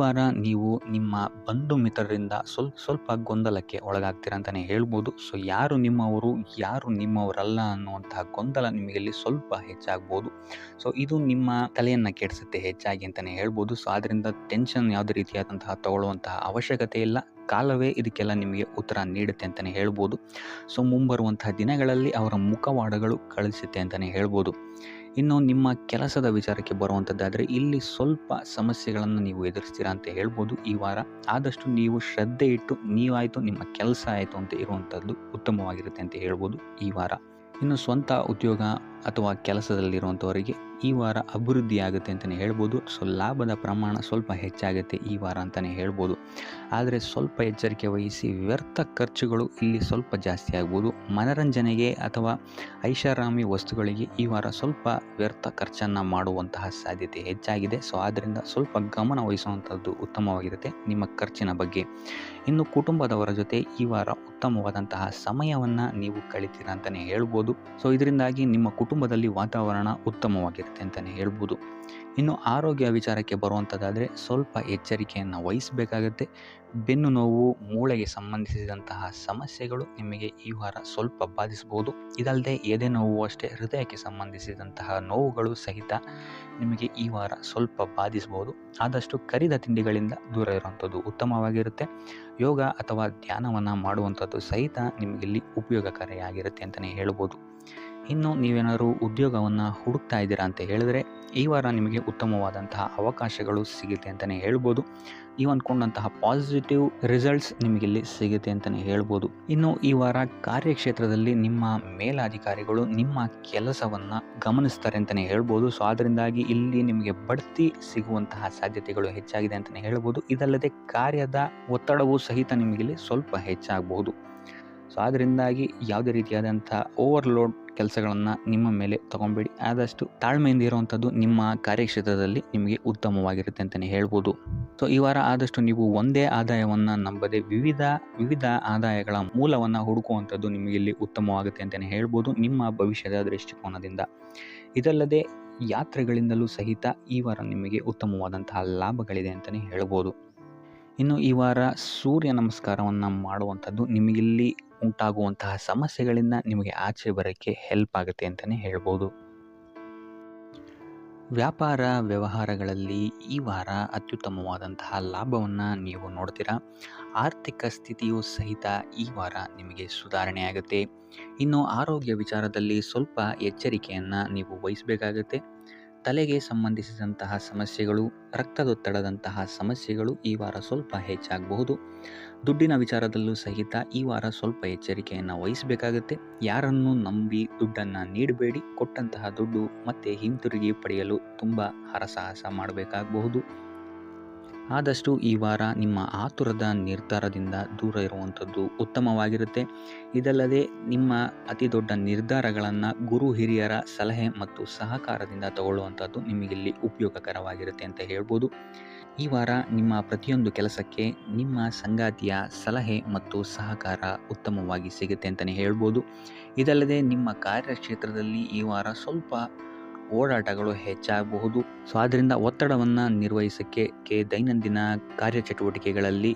ವಾರ ನೀವು ನಿಮ್ಮ ಬಂಧು ಮಿತ್ರರಿಂದ ಸ್ವಲ್ಪ ಗೊಂದಲಕ್ಕೆ ಒಳಗಾಗ್ತೀರ ಅಂತಲೇ ಹೇಳ್ಬೋದು. ಸೊ ಯಾರು ನಿಮ್ಮವರು, ಯಾರು ನಿಮ್ಮವರಲ್ಲ ಅನ್ನುವಂತಹ ಗೊಂದಲ ನಿಮಗಿಲ್ಲಿ ಸ್ವಲ್ಪ ಹೆಚ್ಚಾಗ್ಬೋದು. ಸೊ ಇದು ನಿಮ್ಮ ತಲೆಯನ್ನು ಕೆಡಿಸುತ್ತೆ ಹೆಚ್ಚಾಗಿ ಅಂತಲೇ ಹೇಳ್ಬೋದು. ಸೊ ಆದ್ದರಿಂದ ಟೆನ್ಷನ್ ಯಾವುದೇ ರೀತಿಯಾದಂತಹ ತಗೊಳ್ಳುವಂತಹ ಅವಶ್ಯಕತೆ ಇಲ್ಲ. ಕಾಲವೇ ಇದಕ್ಕೆಲ್ಲ ನಿಮಗೆ ಉತ್ತರ ನೀಡುತ್ತೆ ಅಂತಲೇ ಹೇಳ್ಬೋದು. ಸೊ ಮುಂಬರುವಂತಹ ದಿನಗಳಲ್ಲಿ ಅವರ ಮುಖವಾಡಗಳು ಕಳಿಸುತ್ತೆ ಅಂತಲೇ ಹೇಳ್ಬೋದು. ಇನ್ನು ನಿಮ್ಮ ಕೆಲಸದ ವಿಚಾರಕ್ಕೆ ಬರುವಂಥದ್ದಾದರೆ ಇಲ್ಲಿ ಸ್ವಲ್ಪ ಸಮಸ್ಯೆಗಳನ್ನು ನೀವು ಎದುರಿಸ್ತೀರಾ ಅಂತ ಹೇಳ್ಬೋದು ಈ ವಾರ. ಆದಷ್ಟು ನೀವು ಶ್ರದ್ಧೆ ಇಟ್ಟು ನೀವಾಯಿತು ನಿಮ್ಮ ಕೆಲಸ ಆಯಿತು ಅಂತ ಇರುವಂಥದ್ದು ಉತ್ತಮವಾಗಿರುತ್ತೆ ಅಂತ ಹೇಳ್ಬೋದು ಈ ವಾರ. ಇನ್ನು ಸ್ವಂತ ಉದ್ಯೋಗ ಅಥವಾ ಕೆಲಸದಲ್ಲಿರುವಂಥವರಿಗೆ ಈ ವಾರ ಅಭಿವೃದ್ಧಿ ಆಗುತ್ತೆ ಅಂತಲೇ ಹೇಳ್ಬೋದು. ಸೊ ಲಾಭದ ಪ್ರಮಾಣ ಸ್ವಲ್ಪ ಹೆಚ್ಚಾಗುತ್ತೆ ಈ ವಾರ ಅಂತಲೇ ಹೇಳ್ಬೋದು. ಆದರೆ ಸ್ವಲ್ಪ ಎಚ್ಚರಿಕೆ ವಹಿಸಿ, ವ್ಯರ್ಥ ಖರ್ಚುಗಳು ಇಲ್ಲಿ ಸ್ವಲ್ಪ ಜಾಸ್ತಿ ಆಗ್ಬೋದು. ಮನರಂಜನೆಗೆ ಅಥವಾ ಐಷಾರಾಮಿ ವಸ್ತುಗಳಿಗೆ ಈ ವಾರ ಸ್ವಲ್ಪ ವ್ಯರ್ಥ ಖರ್ಚನ್ನು ಮಾಡುವಂತಹ ಸಾಧ್ಯತೆ ಹೆಚ್ಚಾಗಿದೆ. ಸೊ ಆದ್ದರಿಂದ ಸ್ವಲ್ಪ ಗಮನ ವಹಿಸುವಂಥದ್ದು ಉತ್ತಮವಾಗಿರುತ್ತೆ ನಿಮ್ಮ ಖರ್ಚಿನ ಬಗ್ಗೆ. ಇನ್ನು ಕುಟುಂಬದವರ ಜೊತೆ ಈ ವಾರ ಉತ್ತಮವಾದಂತಹ ಸಮಯವನ್ನು ನೀವು ಕಳಿತೀರ ಅಂತಲೇ ಹೇಳ್ಬೋದು. ಸೊ ಇದರಿಂದಾಗಿ ನಿಮ್ಮ ಕುಟುಂಬದಲ್ಲಿ ವಾತಾವರಣ ಉತ್ತಮವಾಗಿರುತ್ತೆ ಅಂತಲೇ ಹೇಳ್ಬೋದು. ಇನ್ನು ಆರೋಗ್ಯ ವಿಚಾರಕ್ಕೆ ಬರುವಂಥದ್ದಾದರೆ ಸ್ವಲ್ಪ ಎಚ್ಚರಿಕೆಯನ್ನು ವಹಿಸಬೇಕಾಗತ್ತೆ. ಬೆನ್ನು ನೋವು, ಮೂಳೆಗೆ ಸಂಬಂಧಿಸಿದಂತಹ ಸಮಸ್ಯೆಗಳು ನಿಮಗೆ ಈ ವಾರ ಸ್ವಲ್ಪ ಬಾಧಿಸಬಹುದು. ಇದಲ್ಲದೆ ಎದೆ ನೋವು ಅಷ್ಟೇ, ಹೃದಯಕ್ಕೆ ಸಂಬಂಧಿಸಿದಂತಹ ನೋವುಗಳು ಸಹಿತ ನಿಮಗೆ ಈ ವಾರ ಸ್ವಲ್ಪ ಬಾಧಿಸಬಹುದು. ಆದಷ್ಟು ಕರಿದ ತಿಂಡಿಗಳಿಂದ ದೂರ ಇರುವಂಥದ್ದು ಉತ್ತಮವಾಗಿರುತ್ತೆ. ಯೋಗ ಅಥವಾ ಧ್ಯಾನವನ್ನು ಮಾಡುವಂಥದ್ದು ಸಹಿತ ನಿಮಗಿಲ್ಲಿ ಉಪಯೋಗಕಾರಿಯಾಗಿರುತ್ತೆ ಅಂತಲೇ ಹೇಳ್ಬೋದು. ಇನ್ನು ನೀವೇನಾದರೂ ಉದ್ಯೋಗವನ್ನು ಹುಡುಕ್ತಾ ಇದ್ದೀರಾ ಅಂತ ಹೇಳಿದ್ರೆ ಈ ವಾರ ನಿಮಗೆ ಉತ್ತಮವಾದಂತಹ ಅವಕಾಶಗಳು ಸಿಗುತ್ತೆ ಅಂತಲೇ ಹೇಳ್ಬೋದು. ನೀವು ಅಂದ್ಕೊಂಡಂತಹ ಪಾಸಿಟಿವ್ ರಿಸಲ್ಟ್ಸ್ ನಿಮಗಿಲ್ಲಿ ಸಿಗುತ್ತೆ ಅಂತಲೇ ಹೇಳ್ಬೋದು. ಇನ್ನು ಈ ವಾರ ಕಾರ್ಯಕ್ಷೇತ್ರದಲ್ಲಿ ನಿಮ್ಮ ಮೇಲಾಧಿಕಾರಿಗಳು ನಿಮ್ಮ ಕೆಲಸವನ್ನು ಗಮನಿಸ್ತಾರೆ ಅಂತಲೇ ಹೇಳ್ಬೋದು. ಸೊ ಅದರಿಂದಾಗಿ ಇಲ್ಲಿ ನಿಮಗೆ ಬಡ್ತಿ ಸಿಗುವಂತಹ ಸಾಧ್ಯತೆಗಳು ಹೆಚ್ಚಾಗಿದೆ ಅಂತಲೇ ಹೇಳ್ಬೋದು. ಇದಲ್ಲದೆ ಕಾರ್ಯದ ಒತ್ತಡವೂ ಸಹಿತ ನಿಮಗಿಲ್ಲಿ ಸ್ವಲ್ಪ ಹೆಚ್ಚಾಗಬಹುದು. ಸೊ ಅದರಿಂದಾಗಿ ಯಾವುದೇ ರೀತಿಯಾದಂಥ ಓವರ್ಲೋಡ್ ಕೆಲಸಗಳನ್ನು ನಿಮ್ಮ ಮೇಲೆ ತಗೊಬೇಡಿ. ಆದಷ್ಟು ತಾಳ್ಮೆಯಿಂದ ಇರುವಂಥದ್ದು ನಿಮ್ಮ ಕಾರ್ಯಕ್ಷೇತ್ರದಲ್ಲಿ ನಿಮಗೆ ಉತ್ತಮವಾಗಿರುತ್ತೆ ಅಂತಲೇ ಹೇಳ್ಬೋದು. ಸೊ ಈ ವಾರ ಆದಷ್ಟು ನೀವು ಒಂದೇ ಆದಾಯವನ್ನು ನಂಬದೆ ವಿವಿಧ ಆದಾಯಗಳ ಮೂಲವನ್ನು ಹುಡುಕುವಂಥದ್ದು ನಿಮಗಿಲ್ಲಿ ಉತ್ತಮವಾಗುತ್ತೆ ಅಂತಲೇ ಹೇಳ್ಬೋದು ನಿಮ್ಮ ಭವಿಷ್ಯದ ದೃಷ್ಟಿಕೋನದಿಂದ. ಇದಲ್ಲದೆ ಯಾತ್ರೆಗಳಿಂದಲೂ ಸಹಿತ ಈ ವಾರ ನಿಮಗೆ ಉತ್ತಮವಾದಂತಹ ಲಾಭಗಳಿದೆ ಅಂತಲೇ ಹೇಳ್ಬೋದು. ಇನ್ನು ಈ ವಾರ ಸೂರ್ಯ ನಮಸ್ಕಾರವನ್ನು ಮಾಡುವಂಥದ್ದು ನಿಮಗಿಲ್ಲಿ ಉಂಟಾಗುವಂತಹ ಸಮಸ್ಯೆಗಳಿಂದ ನಿಮಗೆ ಆಚೆ ಬರೋಕ್ಕೆ ಹೆಲ್ಪ್ ಆಗುತ್ತೆ ಅಂತಲೇ ಹೇಳ್ಬೋದು. ವ್ಯಾಪಾರ ವ್ಯವಹಾರಗಳಲ್ಲಿ ಈ ವಾರ ಅತ್ಯುತ್ತಮವಾದಂತಹ ಲಾಭವನ್ನು ನೀವು ನೋಡ್ತೀರಾ. ಆರ್ಥಿಕ ಸ್ಥಿತಿಯೂ ಸಹಿತ ಈ ವಾರ ನಿಮಗೆ ಸುಧಾರಣೆ ಆಗುತ್ತೆ. ಇನ್ನು ಆರೋಗ್ಯ ವಿಚಾರದಲ್ಲಿ ಸ್ವಲ್ಪ ಎಚ್ಚರಿಕೆಯನ್ನು ನೀವು ವಹಿಸಬೇಕಾಗುತ್ತೆ. ತಲೆಗೆ ಸಂಬಂಧಿಸಿದಂತಹ ಸಮಸ್ಯೆಗಳು, ರಕ್ತದೊತ್ತಡದಂತಹ ಸಮಸ್ಯೆಗಳು ಈ ವಾರ ಸ್ವಲ್ಪ ಹೆಚ್ಚಾಗಬಹುದು. ದುಡ್ಡಿನ ವಿಚಾರದಲ್ಲೂ ಸಹಿತ ಈ ವಾರ ಸ್ವಲ್ಪ ಎಚ್ಚರಿಕೆಯನ್ನು ವಹಿಸಬೇಕಾಗುತ್ತೆ. ಯಾರನ್ನು ನಂಬಿ ದುಡ್ಡನ್ನು ನೀಡಬೇಡಿ. ಕೊಟ್ಟಂತಹ ದುಡ್ಡು ಮತ್ತೆ ಹಿಂತಿರುಗಿ ಪಡೆಯಲು ತುಂಬ ಹರಸಾಹಸ ಮಾಡಬೇಕಾಗಬಹುದು. ಆದಷ್ಟು ಈ ವಾರ ನಿಮ್ಮ ಆತುರದ ನಿರ್ಧಾರದಿಂದ ದೂರ ಇರುವಂಥದ್ದು ಉತ್ತಮವಾಗಿರುತ್ತೆ. ಇದಲ್ಲದೆ ನಿಮ್ಮ ಅತಿ ದೊಡ್ಡ ನಿರ್ಧಾರಗಳನ್ನು ಗುರು ಹಿರಿಯರ ಸಲಹೆ ಮತ್ತು ಸಹಕಾರದಿಂದ ತಗೊಳ್ಳುವಂಥದ್ದು ನಿಮಗಿಲ್ಲಿ ಉಪಯೋಗಕರವಾಗಿರುತ್ತೆ ಅಂತ ಹೇಳ್ಬೋದು. ಈ ವಾರ ನಿಮ್ಮ ಪ್ರತಿಯೊಂದು ಕೆಲಸಕ್ಕೆ ನಿಮ್ಮ ಸಂಗಾತಿಯ ಸಲಹೆ ಮತ್ತು ಸಹಕಾರ ಉತ್ತಮವಾಗಿ ಸಿಗುತ್ತೆ ಅಂತಲೇ ಹೇಳ್ಬೋದು. ಇದಲ್ಲದೆ ನಿಮ್ಮ ಕಾರ್ಯಕ್ಷೇತ್ರದಲ್ಲಿ ಈ ವಾರ ಸ್ವಲ್ಪ ಓಡಾಟಗಳು ಹೆಚ್ಚಾಗಬಹುದು. ಸೊ ಆದ್ದರಿಂದ ಒತ್ತಡವನ್ನು ನಿರ್ವಹಿಸೋಕ್ಕೆ ದೈನಂದಿನ ಕಾರ್ಯಚಟುವಟಿಕೆಗಳಲ್ಲಿ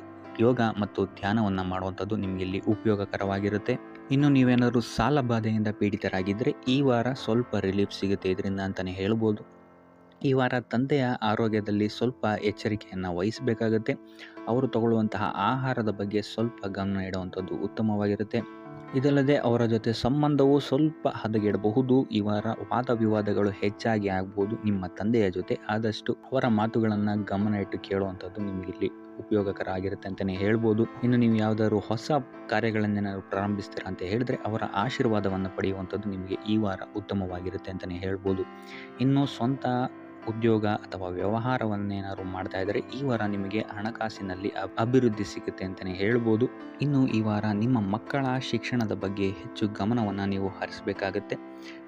ಯೋಗ ಮತ್ತು ಧ್ಯಾನವನ್ನು ಮಾಡುವಂಥದ್ದು ನಿಮಗಿಲ್ಲಿ ಉಪಯೋಗಕರವಾಗಿರುತ್ತೆ. ಇನ್ನು ನೀವೇನಾದರೂ ಸಾಲ ಬಾಧೆಯಿಂದ ಪೀಡಿತರಾಗಿದ್ದರೆ ಈ ವಾರ ಸ್ವಲ್ಪ ರಿಲೀಫ್ ಸಿಗುತ್ತೆ ಇದರಿಂದ ಅಂತಲೇ ಹೇಳ್ಬೋದು. ಈ ವಾರ ತಂದೆಯ ಆರೋಗ್ಯದಲ್ಲಿ ಸ್ವಲ್ಪ ಎಚ್ಚರಿಕೆಯನ್ನು ವಹಿಸಬೇಕಾಗುತ್ತೆ. ಅವರು ತಗೊಳ್ಳುವಂತಹ ಆಹಾರದ ಬಗ್ಗೆ ಸ್ವಲ್ಪ ಗಮನ ಇಡುವಂಥದ್ದು ಉತ್ತಮವಾಗಿರುತ್ತೆ. ಇದಲ್ಲದೆ ಅವರ ಜೊತೆ ಸಂಬಂಧವು ಸ್ವಲ್ಪ ಹದಗೆಡಬಹುದು. ಈ ವಾರ ವಾದ ವಿವಾದಗಳು ಹೆಚ್ಚಾಗಿ ಆಗ್ಬೋದು ನಿಮ್ಮ ತಂದೆಯ ಜೊತೆ. ಆದಷ್ಟು ಅವರ ಮಾತುಗಳನ್ನು ಗಮನ ಇಟ್ಟು ಕೇಳುವಂಥದ್ದು ನಿಮಗಿಲ್ಲಿ ಉಪಯೋಗಕರ ಆಗಿರುತ್ತೆ ಅಂತಲೇ ಹೇಳ್ಬೋದು. ಇನ್ನು ನೀವು ಯಾವುದಾದ್ರು ಹೊಸ ಕಾರ್ಯಗಳನ್ನೇನಾದ್ರು ಪ್ರಾರಂಭಿಸ್ತೀರಾ ಅಂತ ಹೇಳಿದ್ರೆ ಅವರ ಆಶೀರ್ವಾದವನ್ನು ಪಡೆಯುವಂಥದ್ದು ನಿಮಗೆ ಈ ವಾರ ಉತ್ತಮವಾಗಿರುತ್ತೆ ಅಂತಲೇ ಹೇಳ್ಬೋದು. ಇನ್ನು ಸ್ವಂತ ಉದ್ಯೋಗ ಅಥವಾ ವ್ಯವಹಾರವನ್ನೇನಾದ್ರು ಮಾಡ್ತಾ ಇದ್ದರೆ ಈ ವಾರ ನಿಮಗೆ ಹಣಕಾಸಿನಲ್ಲಿ ಅಭಿವೃದ್ಧಿ ಸಿಗುತ್ತೆ ಅಂತಲೇ ಹೇಳ್ಬೋದು. ಇನ್ನು ಈ ವಾರ ನಿಮ್ಮ ಮಕ್ಕಳ ಶಿಕ್ಷಣದ ಬಗ್ಗೆ ಹೆಚ್ಚು ಗಮನವನ್ನು ನೀವು ಹರಿಸಬೇಕಾಗತ್ತೆ.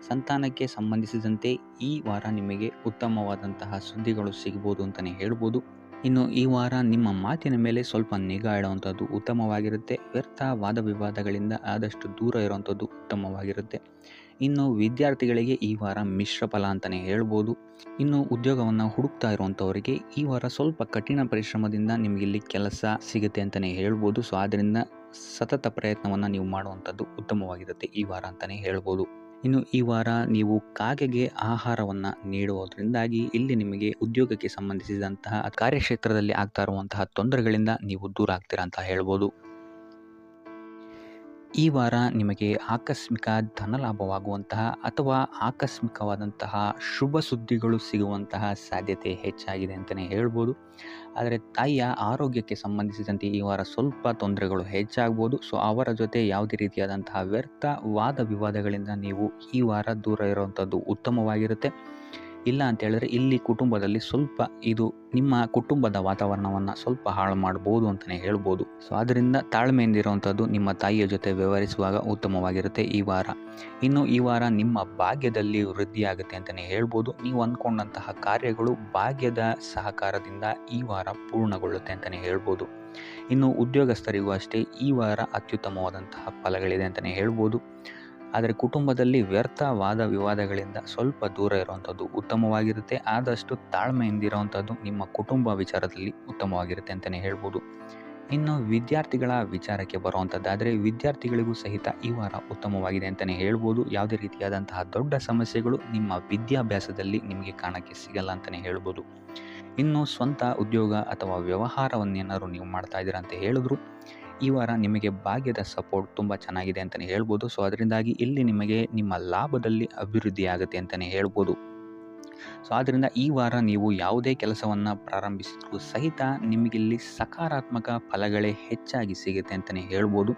ಸಂತಾನಕ್ಕೆ ಸಂಬಂಧಿಸಿದಂತೆ ಈ ವಾರ ನಿಮಗೆ ಉತ್ತಮವಾದಂತಹ ಸುದ್ದಿಗಳು ಸಿಗ್ಬೋದು ಅಂತಲೇ ಹೇಳ್ಬೋದು. ಇನ್ನು ಈ ವಾರ ನಿಮ್ಮ ಮಾತಿನ ಮೇಲೆ ಸ್ವಲ್ಪ ನಿಗಾ ಇಡುವಂಥದ್ದು ಉತ್ತಮವಾಗಿರುತ್ತೆ. ವ್ಯರ್ಥ ವಾದ ವಿವಾದಗಳಿಂದ ಆದಷ್ಟು ದೂರ ಇರುವಂಥದ್ದು ಉತ್ತಮವಾಗಿರುತ್ತೆ. ಇನ್ನು ವಿದ್ಯಾರ್ಥಿಗಳಿಗೆ ಈ ವಾರ ಮಿಶ್ರ ಫಲ ಅಂತಲೇ ಹೇಳ್ಬೋದು. ಇನ್ನು ಉದ್ಯೋಗವನ್ನು ಹುಡುಕ್ತಾ ಇರುವಂಥವರಿಗೆ ಈ ವಾರ ಸ್ವಲ್ಪ ಕಠಿಣ ಪರಿಶ್ರಮದಿಂದ ನಿಮಗಿಲ್ಲಿ ಕೆಲಸ ಸಿಗುತ್ತೆ ಅಂತಲೇ ಹೇಳ್ಬೋದು. ಸೊ ಆದ್ದರಿಂದ ಸತತ ಪ್ರಯತ್ನವನ್ನು ನೀವು ಮಾಡುವಂಥದ್ದು ಉತ್ತಮವಾಗಿರುತ್ತೆ ಈ ವಾರ ಅಂತಲೇ ಹೇಳ್ಬೋದು. ಇನ್ನು ಈ ವಾರ ನೀವು ಕಾಗೆಗೆ ಆಹಾರವನ್ನು ನೀಡುವುದರಿಂದಾಗಿ ಇಲ್ಲಿ ನಿಮಗೆ ಉದ್ಯೋಗಕ್ಕೆ ಸಂಬಂಧಿಸಿದಂತಹ ಕಾರ್ಯಕ್ಷೇತ್ರದಲ್ಲಿ ಆಗ್ತಾ ಇರುವಂತಹ ತೊಂದರೆಗಳಿಂದ ನೀವು ದೂರ ಆಗ್ತೀರಾ ಅಂತ ಹೇಳ್ಬೋದು. ಈ ವಾರ ನಿಮಗೆ ಆಕಸ್ಮಿಕ ಧನಲಾಭವಾಗುವಂತಹ ಅಥವಾ ಆಕಸ್ಮಿಕವಾದಂತಹ ಶುಭ ಸುದ್ದಿಗಳು ಸಿಗುವಂತಹ ಸಾಧ್ಯತೆ ಹೆಚ್ಚಾಗಿದೆ ಅಂತಲೇ ಹೇಳ್ಬೋದು. ಆದರೆ ತಾಯಿಯ ಆರೋಗ್ಯಕ್ಕೆ ಸಂಬಂಧಿಸಿದಂತೆ ಈ ವಾರ ಸ್ವಲ್ಪ ತೊಂದರೆಗಳು ಹೆಚ್ಚಾಗ್ಬೋದು. ಸೊ ಅವರ ಜೊತೆ ಯಾವುದೇ ರೀತಿಯಾದಂತಹ ವ್ಯರ್ಥ ವಾದ ವಿವಾದಗಳಿಂದ ನೀವು ಈ ವಾರ ದೂರ ಇರುವಂಥದ್ದು ಉತ್ತಮವಾಗಿರುತ್ತೆ. ಇಲ್ಲ ಅಂತ ಹೇಳಿದ್ರೆ ಇಲ್ಲಿ ಕುಟುಂಬದಲ್ಲಿ ಸ್ವಲ್ಪ ಇದು ನಿಮ್ಮ ಕುಟುಂಬದ ವಾತಾವರಣವನ್ನು ಸ್ವಲ್ಪ ಹಾಳು ಮಾಡ್ಬೋದು ಅಂತಲೇ ಹೇಳ್ಬೋದು. ಸೊ ಆದ್ದರಿಂದ ತಾಳ್ಮೆಯಿಂದಿರುವಂಥದ್ದು ನಿಮ್ಮ ತಾಯಿಯ ಜೊತೆ ವ್ಯವಹರಿಸುವಾಗ ಉತ್ತಮವಾಗಿರುತ್ತೆ ಈ ವಾರ. ಇನ್ನು ಈ ವಾರ ನಿಮ್ಮ ಭಾಗ್ಯದಲ್ಲಿ ವೃದ್ಧಿಯಾಗುತ್ತೆ ಅಂತಲೇ ಹೇಳ್ಬೋದು. ನೀವು ಅಂದ್ಕೊಂಡಂತಹ ಕಾರ್ಯಗಳು ಭಾಗ್ಯದ ಸಹಕಾರದಿಂದ ಈ ವಾರ ಪೂರ್ಣಗೊಳ್ಳುತ್ತೆ ಅಂತಲೇ ಹೇಳ್ಬೋದು. ಇನ್ನು ಉದ್ಯೋಗಸ್ಥರಿಗೂ ಅಷ್ಟೇ ಈ ವಾರ ಅತ್ಯುತ್ತಮವಾದಂತಹ ಫಲಗಳಿದೆ ಅಂತಲೇ ಹೇಳ್ಬೋದು. ಆದರೆ ಕುಟುಂಬದಲ್ಲಿ ವ್ಯರ್ಥ ವಾದ ವಿವಾದಗಳಿಂದ ಸ್ವಲ್ಪ ದೂರ ಇರುವಂಥದ್ದು ಉತ್ತಮವಾಗಿರುತ್ತೆ. ಆದಷ್ಟು ತಾಳ್ಮೆಯಿಂದಿರುವಂಥದ್ದು ನಿಮ್ಮ ಕುಟುಂಬ ವಿಚಾರದಲ್ಲಿ ಉತ್ತಮವಾಗಿರುತ್ತೆ ಅಂತಲೇ ಹೇಳ್ಬೋದು. ಇನ್ನು ವಿದ್ಯಾರ್ಥಿಗಳ ವಿಚಾರಕ್ಕೆ ಬರುವಂಥದ್ದಾದರೆ ವಿದ್ಯಾರ್ಥಿಗಳಿಗೂ ಸಹಿತ ಈ ವಾರ ಉತ್ತಮವಾಗಿದೆ ಅಂತಲೇ ಹೇಳ್ಬೋದು. ಯಾವುದೇ ರೀತಿಯಾದಂತಹ ದೊಡ್ಡ ಸಮಸ್ಯೆಗಳು ನಿಮ್ಮ ವಿದ್ಯಾಭ್ಯಾಸದಲ್ಲಿ ನಿಮಗೆ ಕಾಣಕ್ಕೆ ಸಿಗಲ್ಲ ಅಂತಲೇ ಹೇಳ್ಬೋದು. ಇನ್ನು ಸ್ವಂತ ಉದ್ಯೋಗ ಅಥವಾ ವ್ಯವಹಾರವನ್ನೇನಾದ್ರು ನೀವು ಮಾಡ್ತಾ ಇದ್ದೀರಾ ಅಂತ ಹೇಳಿದ್ರು ಈ ವಾರ ನಿಮಗೆ ಭಾಗ್ಯದ ಸಪೋರ್ಟ್ ತುಂಬ ಚೆನ್ನಾಗಿದೆ ಅಂತಲೇ ಹೇಳ್ಬೋದು. ಸೊ ಅದರಿಂದಾಗಿ ಇಲ್ಲಿ ನಿಮಗೆ ನಿಮ್ಮ ಲಾಭದಲ್ಲಿ ಅಭಿವೃದ್ಧಿ ಆಗುತ್ತೆ ಅಂತಲೇ ಹೇಳ್ಬೋದು. ಸೊ ಆದ್ದರಿಂದ ಈ ವಾರ ನೀವು ಯಾವುದೇ ಕೆಲಸವನ್ನು ಪ್ರಾರಂಭಿಸಿದ್ರೂ ಸಹಿತ ನಿಮಗಿಲ್ಲಿ ಸಕಾರಾತ್ಮಕ ಫಲಗಳೇ ಹೆಚ್ಚಾಗಿ ಸಿಗುತ್ತೆ ಅಂತಲೇ ಹೇಳ್ಬೋದು.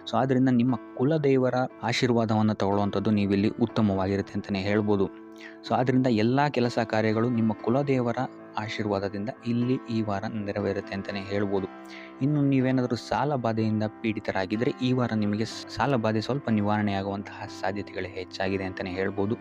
ಸೊ ಆದ್ದರಿಂದ ನಿಮ್ಮ ಕುಲದೇವರ ಆಶೀರ್ವಾದವನ್ನು ತಗೊಳ್ಳುವಂಥದ್ದು ನೀವಿಲ್ಲಿ ಉತ್ತಮವಾಗಿರುತ್ತೆ ಅಂತಲೇ ಹೇಳ್ಬೋದು. ಸೊ ಆದ್ದರಿಂದ ಎಲ್ಲ ಕೆಲಸ ಕಾರ್ಯಗಳು ನಿಮ್ಮ ಕುಲದೇವರ ಆಶೀರ್ವಾದದಿಂದ ಇಲ್ಲಿ ಈ ವಾರ ನೆರವೇರುತ್ತೆ ಅಂತಲೇ ಹೇಳ್ಬೋದು. ಇನ್ನು ನೀವೇನಾದರೂ ಸಾಲ ಬಾಧೆಯಿಂದ ಪೀಡಿತರಾಗಿದ್ದರೆ ಈ ವಾರ ನಿಮಗೆ ಸಾಲ ಬಾಧೆ ಸ್ವಲ್ಪ ನಿವಾರಣೆಯಾಗುವಂತಹ ಸಾಧ್ಯತೆಗಳು ಹೆಚ್ಚಾಗಿದೆ ಅಂತಲೇ ಹೇಳ್ಬೋದು.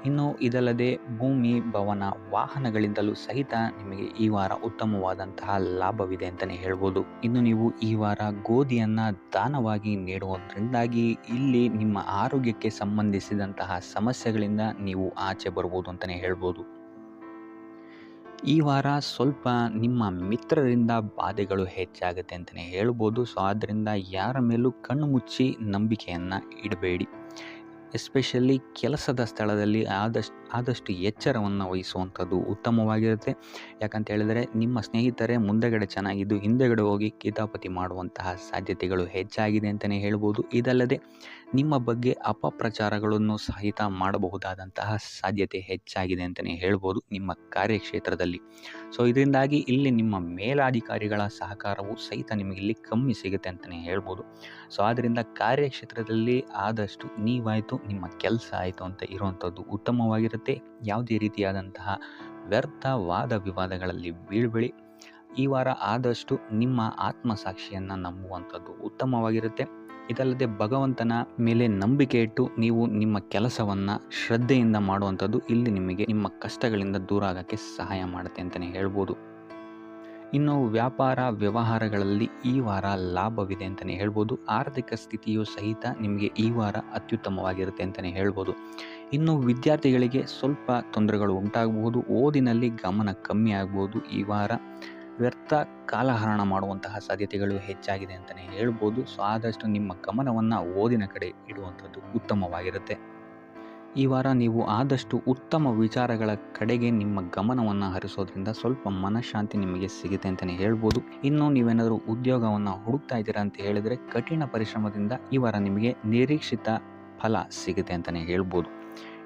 ಇನ್ನು ಇದಲ್ಲದೆ ಭೂಮಿ, ಭವನ, ವಾಹನಗಳಿಂದಲೂ ಸಹಿತ ನಿಮಗೆ ಈ ವಾರ ಉತ್ತಮವಾದಂತಹ ಲಾಭವಿದೆ ಅಂತಲೇ ಹೇಳ್ಬೋದು. ಇನ್ನು ನೀವು ಈ ವಾರ ಗೋಧಿಯನ್ನು ದಾನವಾಗಿ ನೀಡುವುದರಿಂದಾಗಿ ಇಲ್ಲಿ ನಿಮ್ಮ ಆರೋಗ್ಯಕ್ಕೆ ಸಂಬಂಧಿಸಿದಂತಹ ಸಮಸ್ಯೆಗಳಿಂದ ನೀವು ಆಚೆ ಬರ್ಬೋದು ಅಂತಲೇ ಹೇಳ್ಬೋದು. ಈ ವಾರ ಸ್ವಲ್ಪ ನಿಮ್ಮ ಮಿತ್ರರಿಂದ ಬಾಧೆಗಳು ಹೆಚ್ಚಾಗುತ್ತೆ ಅಂತಲೇ ಹೇಳ್ಬೋದು. ಸೊ ಆದ್ದರಿಂದ ಯಾರ ಮೇಲೂ ಕಣ್ಣು ಮುಚ್ಚಿ ನಂಬಿಕೆಯನ್ನು ಇಡಬೇಡಿ. ಎಸ್ಪೆಷಲಿ ಕೆಲಸದ ಸ್ಥಳದಲ್ಲಿ ಆದಷ್ಟು ಎಚ್ಚರವನ್ನು ವಹಿಸುವಂಥದ್ದು ಉತ್ತಮವಾಗಿರುತ್ತೆ. ಯಾಕಂತ ಹೇಳಿದರೆ ನಿಮ್ಮ ಸ್ನೇಹಿತರೇ ಮುಂದೆಗಡೆ ಚೆನ್ನಾಗಿದ್ದು ಹಿಂದೆಗಡೆ ಹೋಗಿ ಕಿತಾಪತಿ ಮಾಡುವಂತಹ ಸಾಧ್ಯತೆಗಳು ಹೆಚ್ಚಾಗಿದೆ ಅಂತಲೇ ಹೇಳ್ಬೋದು. ಇದಲ್ಲದೆ ನಿಮ್ಮ ಬಗ್ಗೆ ಅಪಪ್ರಚಾರಗಳನ್ನು ಸಹಿತ ಮಾಡಬಹುದಾದಂತಹ ಸಾಧ್ಯತೆ ಹೆಚ್ಚಾಗಿದೆ ಅಂತಲೇ ಹೇಳ್ಬೋದು ನಿಮ್ಮ ಕಾರ್ಯಕ್ಷೇತ್ರದಲ್ಲಿ. ಸೊ ಇದರಿಂದಾಗಿ ಇಲ್ಲಿ ನಿಮ್ಮ ಮೇಲಾಧಿಕಾರಿಗಳ ಸಹಕಾರವು ಸಹಿತ ನಿಮಗಿಲ್ಲಿ ಕಮ್ಮಿ ಸಿಗುತ್ತೆ ಅಂತಲೇ ಹೇಳ್ಬೋದು. ಸೊ ಆದ್ದರಿಂದ ಕಾರ್ಯಕ್ಷೇತ್ರದಲ್ಲಿ ಆದಷ್ಟು ನೀವಾಯಿತು ನಿಮ್ಮ ಕೆಲಸ ಆಯಿತು ಅಂತ ಇರುವಂಥದ್ದು ಉತ್ತಮವಾಗಿರುತ್ತೆ. ಯಾವುದೇ ರೀತಿಯಾದಂತಹ ವ್ಯರ್ಥ ವಾದ ವಿವಾದಗಳಲ್ಲಿ ಬೀಳ್ಬೇಡಿ. ಈ ವಾರ ಆದಷ್ಟು ನಿಮ್ಮ ಆತ್ಮಸಾಕ್ಷಿಯನ್ನು ನಂಬುವಂಥದ್ದು ಉತ್ತಮವಾಗಿರುತ್ತೆ. ಇದಲ್ಲದೆ ಭಗವಂತನ ಮೇಲೆ ನಂಬಿಕೆ ಇಟ್ಟು ನೀವು ನಿಮ್ಮ ಕೆಲಸವನ್ನು ಶ್ರದ್ಧೆಯಿಂದ ಮಾಡುವಂಥದ್ದು ಇಲ್ಲಿ ನಿಮಗೆ ನಿಮ್ಮ ಕಷ್ಟಗಳಿಂದ ದೂರ ಆಗೋಕ್ಕೆ ಸಹಾಯ ಮಾಡುತ್ತೆ ಅಂತಲೇ ಹೇಳ್ಬೋದು. ಇನ್ನು ವ್ಯಾಪಾರ ವ್ಯವಹಾರಗಳಲ್ಲಿ ಈ ವಾರ ಲಾಭವಿದೆ ಅಂತಲೇ ಹೇಳ್ಬೋದು. ಆರ್ಥಿಕ ಸ್ಥಿತಿಯು ಸಹಿತ ನಿಮಗೆ ಈ ವಾರ ಅತ್ಯುತ್ತಮವಾಗಿರುತ್ತೆ ಅಂತಲೇ ಹೇಳ್ಬೋದು. ಇನ್ನು ವಿದ್ಯಾರ್ಥಿಗಳಿಗೆ ಸ್ವಲ್ಪ ತೊಂದರೆಗಳು ಉಂಟಾಗಬಹುದು. ಓದಿನಲ್ಲಿ ಗಮನ ಕಮ್ಮಿ ಆಗ್ಬೋದು. ಈ ವಾರ ವ್ಯರ್ಥ ಕಾಲಹರಣ ಮಾಡುವಂತಹ ಸಾಧ್ಯತೆಗಳು ಹೆಚ್ಚಾಗಿದೆ ಅಂತಲೇ ಹೇಳ್ಬೋದು. ಸೊ ಆದಷ್ಟು ನಿಮ್ಮ ಗಮನವನ್ನು ಓದಿನ ಕಡೆ ಇಡುವಂಥದ್ದು ಉತ್ತಮವಾಗಿರುತ್ತೆ. ಈ ವಾರ ನೀವು ಆದಷ್ಟು ಉತ್ತಮ ವಿಚಾರಗಳ ಕಡೆಗೆ ನಿಮ್ಮ ಗಮನವನ್ನು ಹರಿಸೋದ್ರಿಂದ ಸ್ವಲ್ಪ ಮನಃಶಾಂತಿ ನಿಮಗೆ ಸಿಗುತ್ತೆ ಅಂತಲೇ ಹೇಳ್ಬೋದು. ಇನ್ನು ನೀವೇನಾದರೂ ಉದ್ಯೋಗವನ್ನು ಹುಡುಕ್ತಾ ಇದ್ದೀರಾ ಅಂತ ಹೇಳಿದರೆ ಕಠಿಣ ಪರಿಶ್ರಮದಿಂದ ಈ ವಾರ ನಿಮಗೆ ನಿರೀಕ್ಷಿತ ಫಲ ಸಿಗುತ್ತೆ ಅಂತಲೇ ಹೇಳ್ಬೋದು.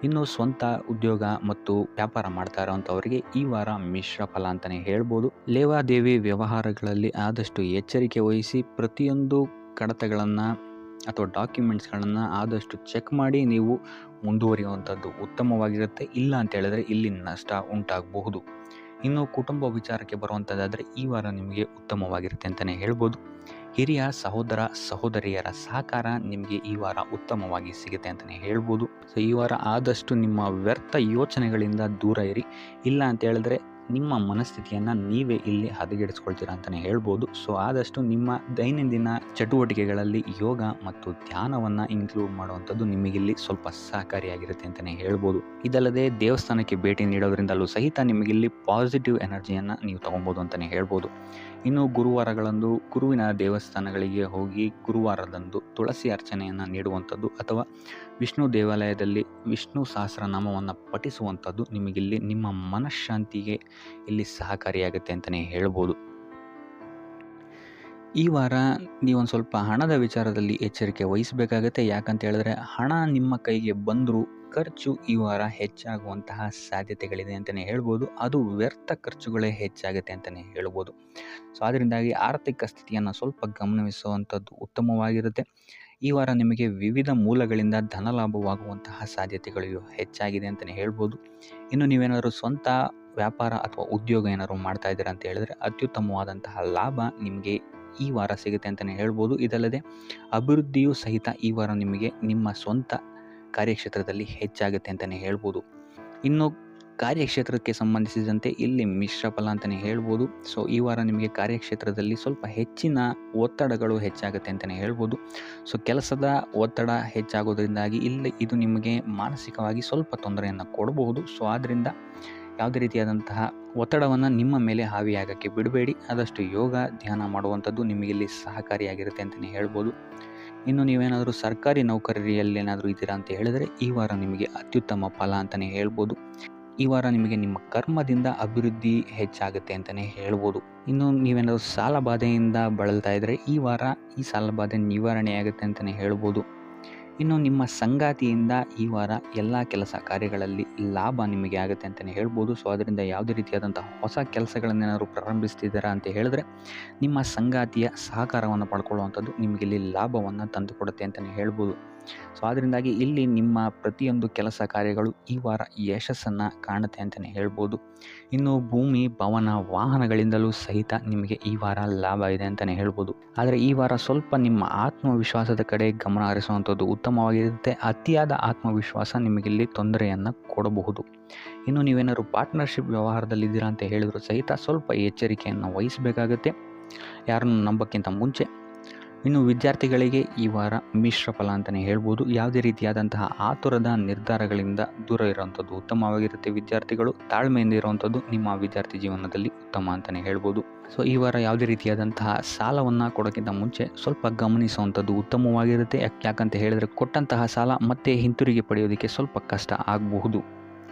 ಇನ್ನು ಸ್ವಂತ ಉದ್ಯೋಗ ಮತ್ತು ವ್ಯಾಪಾರ ಮಾಡ್ತಾ ಇರೋವಂಥವರಿಗೆ ಈ ವಾರ ಮಿಶ್ರ ಫಲ ಅಂತಲೇ ಹೇಳ್ಬೋದು. ಲೇವಾದೇವಿ ವ್ಯವಹಾರಗಳಲ್ಲಿ ಆದಷ್ಟು ಎಚ್ಚರಿಕೆ ವಹಿಸಿ ಪ್ರತಿಯೊಂದು ಕಡತಗಳನ್ನು ಅಥವಾ ಡಾಕ್ಯುಮೆಂಟ್ಸ್ಗಳನ್ನು ಆದಷ್ಟು ಚೆಕ್ ಮಾಡಿ ನೀವು ಮುಂದುವರಿಯುವಂಥದ್ದು ಉತ್ತಮವಾಗಿರುತ್ತೆ. ಇಲ್ಲ ಅಂತ ಹೇಳಿದ್ರೆ ಇಲ್ಲಿ ನಷ್ಟ ಉಂಟಾಗಬಹುದು. ಇನ್ನು ಕುಟುಂಬ ವಿಚಾರಕ್ಕೆ ಬರುವಂಥದ್ದಾದರೆ ಈ ವಾರ ನಿಮಗೆ ಉತ್ತಮವಾಗಿರುತ್ತೆ ಅಂತಲೇ ಹೇಳ್ಬೋದು. ಹಿರಿಯ ಸಹೋದರ ಸಹೋದರಿಯರ ಸಹಕಾರ ನಿಮಗೆ ಈ ವಾರ ಉತ್ತಮವಾಗಿ ಸಿಗುತ್ತೆ ಅಂತಲೇ ಹೇಳ್ಬೋದು. ಸೊ ಈ ವಾರ ಆದಷ್ಟು ನಿಮ್ಮ ವ್ಯರ್ಥ ಯೋಚನೆಗಳಿಂದ ದೂರ ಇರಿ. ಇಲ್ಲ ಅಂತ ಹೇಳಿದ್ರೆ ನಿಮ್ಮ ಮನಸ್ಥಿತಿಯನ್ನು ನೀವೇ ಇಲ್ಲಿ ಹದಗೆಡಿಸ್ಕೊಳ್ತೀರಾ ಅಂತಲೇ ಹೇಳ್ಬೋದು. ಸೊ ಆದಷ್ಟು ನಿಮ್ಮ ದೈನಂದಿನ ಚಟುವಟಿಕೆಗಳಲ್ಲಿ ಯೋಗ ಮತ್ತು ಧ್ಯಾನವನ್ನು ಇನ್ಕ್ಲೂಡ್ ಮಾಡುವಂಥದ್ದು ನಿಮಗಿಲ್ಲಿ ಸ್ವಲ್ಪ ಸಹಕಾರಿಯಾಗಿರುತ್ತೆ ಅಂತಲೇ ಹೇಳ್ಬೋದು. ಇದಲ್ಲದೆ ದೇವಸ್ಥಾನಕ್ಕೆ ಭೇಟಿ ನೀಡೋದ್ರಿಂದಲೂ ಸಹಿತ ನಿಮಗಿಲ್ಲಿ ಪಾಸಿಟಿವ್ ಎನರ್ಜಿಯನ್ನು ನೀವು ತೊಗೊಬೋದು ಅಂತಲೇ ಹೇಳ್ಬೋದು. ಇನ್ನು ಗುರುವಾರಗಳಂದು ಗುರುವಿನ ದೇವಸ್ಥಾನಗಳಿಗೆ ಹೋಗಿ ಗುರುವಾರದಂದು ತುಳಸಿ ಅರ್ಚನೆಯನ್ನು ನೀಡುವಂಥದ್ದು ಅಥವಾ ವಿಷ್ಣು ದೇವಾಲಯದಲ್ಲಿ ವಿಷ್ಣು ಸಹಸ್ರನಾಮವನ್ನು ಪಠಿಸುವಂಥದ್ದು ನಿಮಗಿಲ್ಲಿ ನಿಮ್ಮ ಮನಃಶಾಂತಿಗೆ ಇಲ್ಲಿ ಸಹಕಾರಿಯಾಗುತ್ತೆ ಅಂತಲೇ ಹೇಳ್ಬೋದು. ಈ ವಾರ ನೀವೊಂದು ಸ್ವಲ್ಪ ಹಣದ ವಿಚಾರದಲ್ಲಿ ಎಚ್ಚರಿಕೆ ವಹಿಸಬೇಕಾಗತ್ತೆ. ಯಾಕಂತ ಹೇಳಿದ್ರೆ ಹಣ ನಿಮ್ಮ ಕೈಗೆ ಬಂದರೂ ಖರ್ಚು ಈ ವಾರ ಹೆಚ್ಚಾಗುವಂತಹ ಸಾಧ್ಯತೆಗಳಿದೆ ಅಂತಲೇ ಹೇಳ್ಬೋದು. ಅದು ವ್ಯರ್ಥ ಖರ್ಚುಗಳೇ ಹೆಚ್ಚಾಗುತ್ತೆ ಅಂತಲೇ ಹೇಳ್ಬೋದು. ಸೊ ಅದರಿಂದಾಗಿ ಆರ್ಥಿಕ ಸ್ಥಿತಿಯನ್ನು ಸ್ವಲ್ಪ ಗಮನಿಸುವಂಥದ್ದು ಉತ್ತಮವಾಗಿರುತ್ತೆ. ಈ ವಾರ ನಿಮಗೆ ವಿವಿಧ ಮೂಲಗಳಿಂದ ಧನಲಾಭವಾಗುವಂತಹ ಸಾಧ್ಯತೆಗಳು ಹೆಚ್ಚಾಗಿದೆ ಅಂತಲೇ ಹೇಳ್ಬೋದು. ಇನ್ನು ನೀವೇನಾದರೂ ಸ್ವಂತ ವ್ಯಾಪಾರ ಅಥವಾ ಉದ್ಯೋಗ ಏನಾದರೂ ಮಾಡ್ತಾ ಇದ್ದೀರಾ ಅಂತ ಹೇಳಿದ್ರೆ ಅತ್ಯುತ್ತಮವಾದಂತಹ ಲಾಭ ನಿಮಗೆ ಈ ವಾರ ಸಿಗುತ್ತೆ ಅಂತಲೇ ಹೇಳ್ಬೋದು. ಇದಲ್ಲದೆ ಅಭಿವೃದ್ಧಿಯೂ ಸಹಿತ ಈ ವಾರ ನಿಮಗೆ ನಿಮ್ಮ ಸ್ವಂತ ಕಾರ್ಯಕ್ಷೇತ್ರದಲ್ಲಿ ಹೆಚ್ಚಾಗುತ್ತೆ ಅಂತಲೇ ಹೇಳ್ಬೋದು. ಇನ್ನು ಕಾರ್ಯಕ್ಷೇತ್ರಕ್ಕೆ ಸಂಬಂಧಿಸಿದಂತೆ ಇಲ್ಲಿ ಮಿಶ್ರ ಫಲ ಅಂತಲೇ ಹೇಳ್ಬೋದು. ಸೊ ಈ ವಾರ ನಿಮಗೆ ಕಾರ್ಯಕ್ಷೇತ್ರದಲ್ಲಿ ಸ್ವಲ್ಪ ಹೆಚ್ಚಿನ ಒತ್ತಡಗಳು ಹೆಚ್ಚಾಗುತ್ತೆ ಅಂತಲೇ ಹೇಳ್ಬೋದು. ಸೊ ಕೆಲಸದ ಒತ್ತಡ ಹೆಚ್ಚಾಗೋದ್ರಿಂದಾಗಿ ಇಲ್ಲಿ ಇದು ನಿಮಗೆ ಮಾನಸಿಕವಾಗಿ ಸ್ವಲ್ಪ ತೊಂದರೆಯನ್ನು ಕೊಡಬಹುದು. ಸೊ ಆದ್ದರಿಂದ ಯಾವುದೇ ರೀತಿಯಾದಂತಹ ಒತ್ತಡವನ್ನು ನಿಮ್ಮ ಮೇಲೆ ಹಾವಿಯಾಗಕ್ಕೆ ಬಿಡಬೇಡಿ. ಆದಷ್ಟು ಯೋಗ ಧ್ಯಾನ ಮಾಡುವಂಥದ್ದು ನಿಮಗಿಲ್ಲಿ ಸಹಕಾರಿಯಾಗಿರುತ್ತೆ ಅಂತಲೇ ಹೇಳ್ಬೋದು. ಇನ್ನು ನೀವೇನಾದರೂ ಸರ್ಕಾರಿ ನೌಕರಿಯಲ್ಲೇನಾದರೂ ಇದ್ದೀರಾ ಅಂತ ಹೇಳಿದರೆ ಈ ವಾರ ನಿಮಗೆ ಅತ್ಯುತ್ತಮ ಫಲ ಅಂತಲೇ ಹೇಳ್ಬೋದು. ಈ ವಾರ ನಿಮಗೆ ನಿಮ್ಮ ಕರ್ಮದಿಂದ ಅಭಿವೃದ್ಧಿ ಹೆಚ್ಚಾಗುತ್ತೆ ಅಂತಲೇ ಹೇಳ್ಬೋದು. ಇನ್ನು ನೀವೇನಾದರೂ ಸಾಲ ಬಾಧೆಯಿಂದ ಬಳಲ್ತಾ ಇದ್ದರೆ ಈ ವಾರ ಈ ಸಾಲ ಬಾಧೆ ನಿವಾರಣೆಯಾಗುತ್ತೆ ಅಂತಲೇ ಹೇಳ್ಬೋದು. ಇನ್ನು ನಿಮ್ಮ ಸಂಗಾತಿಯಿಂದ ಈ ವಾರ ಎಲ್ಲ ಕೆಲಸ ಕಾರ್ಯಗಳಲ್ಲಿ ಲಾಭ ನಿಮಗೆ ಆಗುತ್ತೆ ಅಂತಲೇ ಹೇಳ್ಬೋದು. ಸೊ ಅದರಿಂದ ಯಾವುದೇ ರೀತಿಯಾದಂಥ ಹೊಸ ಕೆಲಸಗಳನ್ನೇನಾದರೂ ಪ್ರಾರಂಭಿಸ್ತಿದ್ದೀರಾ ಅಂತ ಹೇಳಿದ್ರೆ ನಿಮ್ಮ ಸಂಗಾತಿಯ ಸಹಕಾರವನ್ನು ಪಡ್ಕೊಳ್ಳುವಂಥದ್ದು ನಿಮಗಿಲ್ಲಿ ಲಾಭವನ್ನು ತಂದುಕೊಡುತ್ತೆ ಅಂತಲೇ ಹೇಳ್ಬೋದು. ಸೊ ಅದರಿಂದಾಗಿ ಇಲ್ಲಿ ನಿಮ್ಮ ಪ್ರತಿಯೊಂದು ಕೆಲಸ ಕಾರ್ಯಗಳು ಈ ವಾರ ಯಶಸ್ಸನ್ನು ಕಾಣುತ್ತೆ ಅಂತಲೇ ಹೇಳ್ಬೋದು. ಇನ್ನು ಭೂಮಿ ಭವನ ವಾಹನಗಳಿಂದಲೂ ಸಹಿತ ನಿಮಗೆ ಈ ವಾರ ಲಾಭ ಇದೆ ಅಂತಲೇ ಹೇಳ್ಬೋದು. ಆದರೆ ಈ ವಾರ ಸ್ವಲ್ಪ ನಿಮ್ಮ ಆತ್ಮವಿಶ್ವಾಸದ ಕಡೆ ಗಮನ ಹರಿಸುವಂಥದ್ದು ಉತ್ತಮವಾಗಿರುತ್ತೆ. ಅತಿಯಾದ ಆತ್ಮವಿಶ್ವಾಸ ನಿಮಗಿಲ್ಲಿ ತೊಂದರೆಯನ್ನು ಕೊಡಬಹುದು. ಇನ್ನು ನೀವೇನಾದ್ರು ಪಾರ್ಟ್ನರ್ಶಿಪ್ ವ್ಯವಹಾರದಲ್ಲಿದ್ದೀರಾ ಅಂತ ಹೇಳಿದ್ರು ಸಹಿತ ಸ್ವಲ್ಪ ಎಚ್ಚರಿಕೆಯನ್ನು ವಹಿಸಬೇಕಾಗುತ್ತೆ ಯಾರನ್ನು ನಂಬೋಕ್ಕಿಂತ ಮುಂಚೆ. ಇನ್ನು ವಿದ್ಯಾರ್ಥಿಗಳಿಗೆ ಈ ವಾರ ಮಿಶ್ರ ಫಲ ಅಂತಲೇ ಹೇಳ್ಬೋದು. ಯಾವುದೇ ರೀತಿಯಾದಂತಹ ಆತುರದ ನಿರ್ಧಾರಗಳಿಂದ ದೂರ ಇರುವಂಥದ್ದು ಉತ್ತಮವಾಗಿರುತ್ತೆ. ವಿದ್ಯಾರ್ಥಿಗಳು ತಾಳ್ಮೆಯಿಂದ ಇರುವಂಥದ್ದು ನಿಮ್ಮ ವಿದ್ಯಾರ್ಥಿ ಜೀವನದಲ್ಲಿ ಉತ್ತಮ ಅಂತಲೇ ಹೇಳ್ಬೋದು. ಸೊ ಈ ವಾರ ಯಾವುದೇ ರೀತಿಯಾದಂತಹ ಸಾಲವನ್ನು ಕೊಡೋಕ್ಕಿಂತ ಮುಂಚೆ ಸ್ವಲ್ಪ ಗಮನಿಸುವಂಥದ್ದು ಉತ್ತಮವಾಗಿರುತ್ತೆ. ಯಾಕಂತ ಹೇಳಿದರೆ ಕೊಟ್ಟಂತಹ ಸಾಲ ಮತ್ತೆ ಹಿಂತಿರುಗಿ ಪಡೆಯೋದಕ್ಕೆ ಸ್ವಲ್ಪ ಕಷ್ಟ ಆಗಬಹುದು.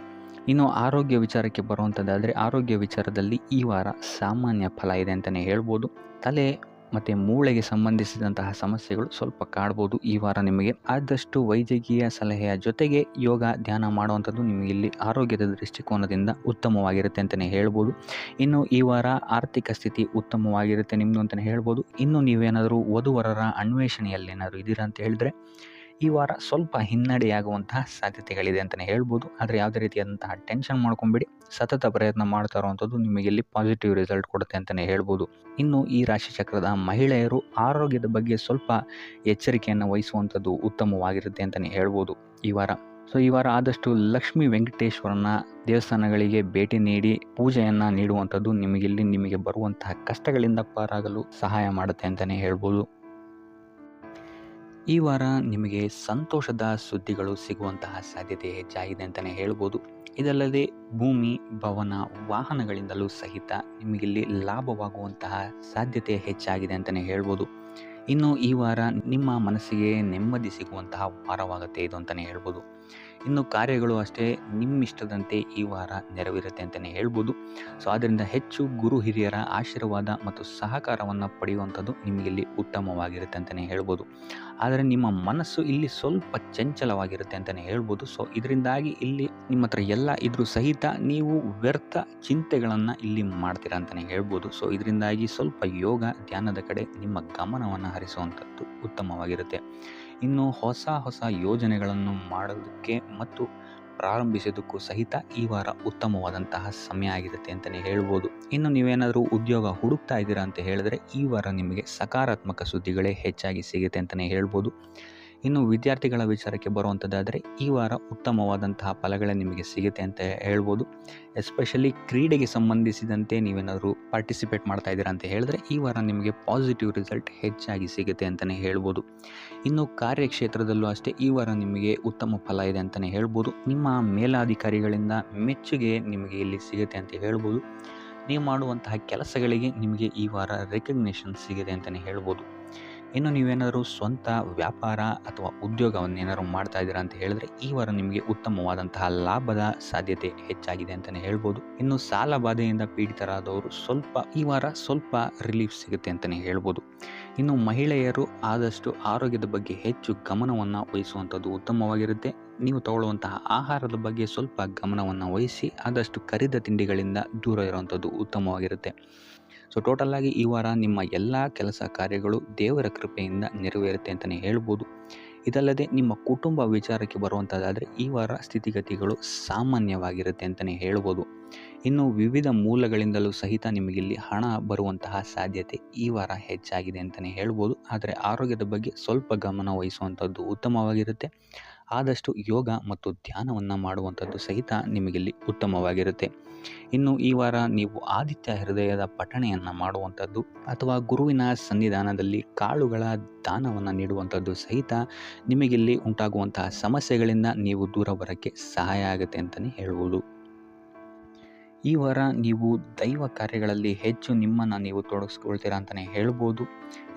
ಇನ್ನು ಆರೋಗ್ಯ ವಿಚಾರಕ್ಕೆ ಬರುವಂಥದ್ದಾದರೆ ಆರೋಗ್ಯ ವಿಚಾರದಲ್ಲಿ ಈ ವಾರ ಸಾಮಾನ್ಯ ಫಲ ಇದೆ ಅಂತಲೇ ಹೇಳ್ಬೋದು. ತಲೆ ಮತ್ತು ಮೂಳೆಗೆ ಸಂಬಂಧಿಸಿದಂತಹ ಸಮಸ್ಯೆಗಳು ಸ್ವಲ್ಪ ಕಾಡ್ಬೋದು ಈ ವಾರ ನಿಮಗೆ. ಆದಷ್ಟು ವೈದ್ಯಕೀಯ ಸಲಹೆಯ ಜೊತೆಗೆ ಯೋಗ ಧ್ಯಾನ ಮಾಡುವಂಥದ್ದು ನಿಮಗಿಲ್ಲಿ ಆರೋಗ್ಯದ ದೃಷ್ಟಿಕೋನದಿಂದ ಉತ್ತಮವಾಗಿರುತ್ತೆ ಅಂತಲೇ ಹೇಳ್ಬೋದು. ಇನ್ನು ಈ ವಾರ ಆರ್ಥಿಕ ಸ್ಥಿತಿ ಉತ್ತಮವಾಗಿರುತ್ತೆ ನಿಮ್ಮದು ಅಂತಲೇ ಹೇಳ್ಬೋದು. ಇನ್ನು ನೀವೇನಾದರೂ ವಧುವರರ ಅನ್ವೇಷಣೆಯಲ್ಲೇನಾದರೂ ಇದ್ದೀರಾ ಅಂತ ಹೇಳಿದ್ರೆ ಈ ವಾರ ಸ್ವಲ್ಪ ಹಿನ್ನಡೆಯಾಗುವಂತಹ ಸಾಧ್ಯತೆಗಳಿದೆ ಅಂತಲೇ ಹೇಳ್ಬೋದು. ಆದರೆ ಯಾವುದೇ ರೀತಿಯಾದಂತಹ ಟೆನ್ಷನ್ ಮಾಡ್ಕೊಂಬೇಡಿ. ಸತತ ಪ್ರಯತ್ನ ಮಾಡ್ತಾ ಇರುವಂಥದ್ದು ನಿಮಗೆ ಇಲ್ಲಿ ಪಾಸಿಟಿವ್ ರಿಸಲ್ಟ್ ಕೊಡುತ್ತೆ ಅಂತಲೇ ಹೇಳ್ಬೋದು. ಇನ್ನು ಈ ರಾಶಿಚಕ್ರದ ಮಹಿಳೆಯರು ಆರೋಗ್ಯದ ಬಗ್ಗೆ ಸ್ವಲ್ಪ ಎಚ್ಚರಿಕೆಯನ್ನು ವಹಿಸುವಂಥದ್ದು ಉತ್ತಮವಾಗಿರುತ್ತೆ ಅಂತಲೇ ಹೇಳ್ಬೋದು ಈ ವಾರ. ಸೊ ಈ ವಾರ ಆದಷ್ಟು ಲಕ್ಷ್ಮೀ ವೆಂಕಟೇಶ್ವರನ ದೇವಸ್ಥಾನಗಳಿಗೆ ಭೇಟಿ ನೀಡಿ ಪೂಜೆಯನ್ನು ನೀಡುವಂಥದ್ದು ನಿಮಗೆ ಬರುವಂತಹ ಕಷ್ಟಗಳಿಂದ ಪಾರಾಗಲು ಸಹಾಯ ಮಾಡುತ್ತೆ ಅಂತಲೇ ಹೇಳ್ಬೋದು. ಈ ವಾರ ನಿಮಗೆ ಸಂತೋಷದ ಸುದ್ದಿಗಳು ಸಿಗುವಂತಹ ಸಾಧ್ಯತೆ ಹೆಚ್ಚಾಗಿದೆ ಅಂತಲೇ ಹೇಳ್ಬೋದು. ಇದಲ್ಲದೆ ಭೂಮಿ ಭವನ ವಾಹನಗಳಿಂದಲೂ ಸಹಿತ ನಿಮಗಿಲ್ಲಿ ಲಾಭವಾಗುವಂತಹ ಸಾಧ್ಯತೆ ಹೆಚ್ಚಾಗಿದೆ ಅಂತಲೇ ಹೇಳ್ಬೋದು. ಇನ್ನು ಈ ವಾರ ನಿಮ್ಮ ಮನಸ್ಸಿಗೆ ನೆಮ್ಮದಿ ಸಿಗುವಂತಹ ವಾರವಾಗುತ್ತೆ ಇದು ಅಂತಲೇ ಹೇಳ್ಬೋದು. ಇನ್ನು ಕಾರ್ಯಗಳು ಅಷ್ಟೇ ನಿಮ್ಮಿಷ್ಟದಂತೆ ಈ ವಾರ ನೆರವೇರುತ್ತೆ ಅಂತಲೇ ಹೇಳ್ಬೋದು. ಸೊ ಆದ್ದರಿಂದ ಹೆಚ್ಚು ಗುರು ಹಿರಿಯರ ಆಶೀರ್ವಾದ ಮತ್ತು ಸಹಕಾರವನ್ನು ಪಡೆಯುವಂಥದ್ದು ನಿಮಗಿಲ್ಲಿ ಉತ್ತಮವಾಗಿರುತ್ತೆ ಅಂತಲೇ ಹೇಳ್ಬೋದು. ಆದರೆ ನಿಮ್ಮ ಮನಸ್ಸು ಇಲ್ಲಿ ಸ್ವಲ್ಪ ಚಂಚಲವಾಗಿರುತ್ತೆ ಅಂತಲೇ ಹೇಳ್ಬೋದು. ಸೊ ಇದರಿಂದಾಗಿ ಇಲ್ಲಿ ನಿಮ್ಮ ಹತ್ರ ಎಲ್ಲ ಇದ್ರೂ ಸಹಿತ ನೀವು ವ್ಯರ್ಥ ಚಿಂತೆಗಳನ್ನು ಇಲ್ಲಿ ಮಾಡ್ತೀರಾ ಅಂತಲೇ ಹೇಳ್ಬೋದು. ಸೊ ಇದರಿಂದಾಗಿ ಸ್ವಲ್ಪ ಯೋಗ ಧ್ಯಾನದ ಕಡೆ ನಿಮ್ಮ ಗಮನವನ್ನು ಹರಿಸುವಂಥದ್ದು ಉತ್ತಮವಾಗಿರುತ್ತೆ. ಇನ್ನು ಹೊಸ ಯೋಜನೆಗಳನ್ನು ಮಾಡೋದಕ್ಕೆ ಮತ್ತು ಪ್ರಾರಂಭಿಸೋದಕ್ಕೂ ಸಹಿತ ಈ ವಾರ ಉತ್ತಮವಾದಂತಹ ಸಮಯ ಆಗಿರುತ್ತೆ ಅಂತಲೇ ಹೇಳ್ಬೋದು. ಇನ್ನು ನೀವೇನಾದರೂ ಉದ್ಯೋಗ ಹುಡುಕ್ತಾ ಇದ್ದೀರಾ ಅಂತ ಹೇಳಿದ್ರೆ ಈ ವಾರ ನಿಮಗೆ ಸಕಾರಾತ್ಮಕ ಸುದ್ದಿಗಳೇ ಹೆಚ್ಚಾಗಿ ಸಿಗುತ್ತೆ ಅಂತಲೇ ಹೇಳ್ಬೋದು. ಇನ್ನು ವಿದ್ಯಾರ್ಥಿಗಳ ವಿಚಾರಕ್ಕೆ ಬರುವಂಥದ್ದಾದರೆ ಈ ವಾರ ಉತ್ತಮವಾದಂತಹ ಫಲಗಳೇ ನಿಮಗೆ ಸಿಗುತ್ತೆ ಅಂತ ಹೇಳ್ಬೋದು. ಎಸ್ಪೆಷಲಿ ಕ್ರೀಡೆಗೆ ಸಂಬಂಧಿಸಿದಂತೆ ನೀವೇನಾದರೂ ಪಾರ್ಟಿಸಿಪೇಟ್ ಮಾಡ್ತಾ ಇದ್ದೀರಾ ಅಂತ ಹೇಳಿದ್ರೆ ಈ ವಾರ ನಿಮಗೆ ಪಾಸಿಟಿವ್ ರಿಸಲ್ಟ್ ಹೆಚ್ಚಾಗಿ ಸಿಗುತ್ತೆ ಅಂತಲೇ ಹೇಳ್ಬೋದು. ಇನ್ನು ಕಾರ್ಯಕ್ಷೇತ್ರದಲ್ಲೂ ಅಷ್ಟೇ ಈ ವಾರ ನಿಮಗೆ ಉತ್ತಮ ಫಲ ಇದೆ ಅಂತಲೇ ಹೇಳ್ಬೋದು. ನಿಮ್ಮ ಮೇಲಾಧಿಕಾರಿಗಳಿಂದ ಮೆಚ್ಚುಗೆ ನಿಮಗೆ ಇಲ್ಲಿ ಸಿಗುತ್ತೆ ಅಂತ ಹೇಳ್ಬೋದು. ನೀವು ಮಾಡುವಂತಹ ಕೆಲಸಗಳಿಗೆ ನಿಮಗೆ ಈ ವಾರ ರೆಕಗ್ನಿಷನ್ ಸಿಗಿದೆ ಅಂತಲೇ ಹೇಳ್ಬೋದು. ಇನ್ನು ನೀವೇನಾದರೂ ಸ್ವಂತ ವ್ಯಾಪಾರ ಅಥವಾ ಉದ್ಯೋಗವನ್ನೇನಾದ್ರು ಮಾಡ್ತಾ ಇದ್ದೀರಾ ಅಂತ ಹೇಳಿದ್ರೆ ಈ ವಾರ ನಿಮಗೆ ಉತ್ತಮವಾದಂತಹ ಲಾಭದ ಸಾಧ್ಯತೆ ಹೆಚ್ಚಾಗಿದೆ ಅಂತಲೇ ಹೇಳ್ಬೋದು. ಇನ್ನು ಸಾಲ ಬಾಧೆಯಿಂದ ಪೀಡಿತರಾದವರು ಈ ವಾರ ಸ್ವಲ್ಪ ರಿಲೀಫ್ ಸಿಗುತ್ತೆ ಅಂತಲೇ ಹೇಳ್ಬೋದು. ಇನ್ನು ಮಹಿಳೆಯರು ಆದಷ್ಟು ಆರೋಗ್ಯದ ಬಗ್ಗೆ ಹೆಚ್ಚು ಗಮನವನ್ನು ವಹಿಸುವಂಥದ್ದು ಉತ್ತಮವಾಗಿರುತ್ತೆ. ನೀವು ತಗೊಳ್ಳುವಂತಹ ಆಹಾರದ ಬಗ್ಗೆ ಸ್ವಲ್ಪ ಗಮನವನ್ನು ವಹಿಸಿ ಆದಷ್ಟು ಕರಿದ ತಿಂಡಿಗಳಿಂದ ದೂರ ಇರುವಂಥದ್ದು ಉತ್ತಮವಾಗಿರುತ್ತೆ. ಸೊ ಟೋಟಲ್ ಆಗಿ ಈ ವಾರ ನಿಮ್ಮ ಎಲ್ಲ ಕೆಲಸ ಕಾರ್ಯಗಳು ದೇವರ ಕೃಪೆಯಿಂದ ನೆರವೇರುತ್ತೆ ಅಂತಲೇ ಹೇಳ್ಬೋದು. ಇದಲ್ಲದೆ ನಿಮ್ಮ ಕುಟುಂಬ ವಿಚಾರಕ್ಕೆ ಬರುವಂಥದ್ದಾದರೆ ಈ ವಾರ ಸ್ಥಿತಿಗತಿಗಳು ಸಾಮಾನ್ಯವಾಗಿರುತ್ತೆ ಅಂತಲೇ ಹೇಳ್ಬೋದು. ಇನ್ನು ವಿವಿಧ ಮೂಲಗಳಿಂದಲೂ ಸಹಿತ ನಿಮಗಿಲ್ಲಿ ಹಣ ಬರುವಂತಹ ಸಾಧ್ಯತೆ ಈ ವಾರ ಹೆಚ್ಚಾಗಿದೆ ಅಂತಲೇ ಹೇಳ್ಬೋದು. ಆದರೆ ಆರೋಗ್ಯದ ಬಗ್ಗೆ ಸ್ವಲ್ಪ ಗಮನ ವಹಿಸುವಂಥದ್ದು ಉತ್ತಮವಾಗಿರುತ್ತೆ. ಆದಷ್ಟು ಯೋಗ ಮತ್ತು ಧ್ಯಾನವನ್ನು ಮಾಡುವಂಥದ್ದು ಸಹಿತ ನಿಮಗಿಲ್ಲಿ ಉತ್ತಮವಾಗಿರುತ್ತೆ. ಇನ್ನು ಈ ವಾರ ನೀವು ಆದಿತ್ಯ ಹೃದಯದ ಪಠಣೆಯನ್ನು ಮಾಡುವಂಥದ್ದು ಅಥವಾ ಗುರುವಿನ ಸನ್ನಿಧಾನದಲ್ಲಿ ಕಾಳುಗಳ ದಾನವನ್ನು ನೀಡುವಂಥದ್ದು ಸಹಿತ ನಿಮಗಿಲ್ಲಿ ಉಂಟಾಗುವಂತಹ ಸಮಸ್ಯೆಗಳಿಂದ ನೀವು ದೂರ ಬರೋಕ್ಕೆ ಸಹಾಯ ಆಗುತ್ತೆ ಅಂತಲೇ ಹೇಳ್ಬೋದು. ಈ ವಾರ ನೀವು ದೈವ ಕಾರ್ಯಗಳಲ್ಲಿ ಹೆಚ್ಚು ನಿಮ್ಮನ್ನು ನೀವು ತೊಡಗಿಸ್ಕೊಳ್ತೀರಾ ಅಂತಲೇ ಹೇಳ್ಬೋದು.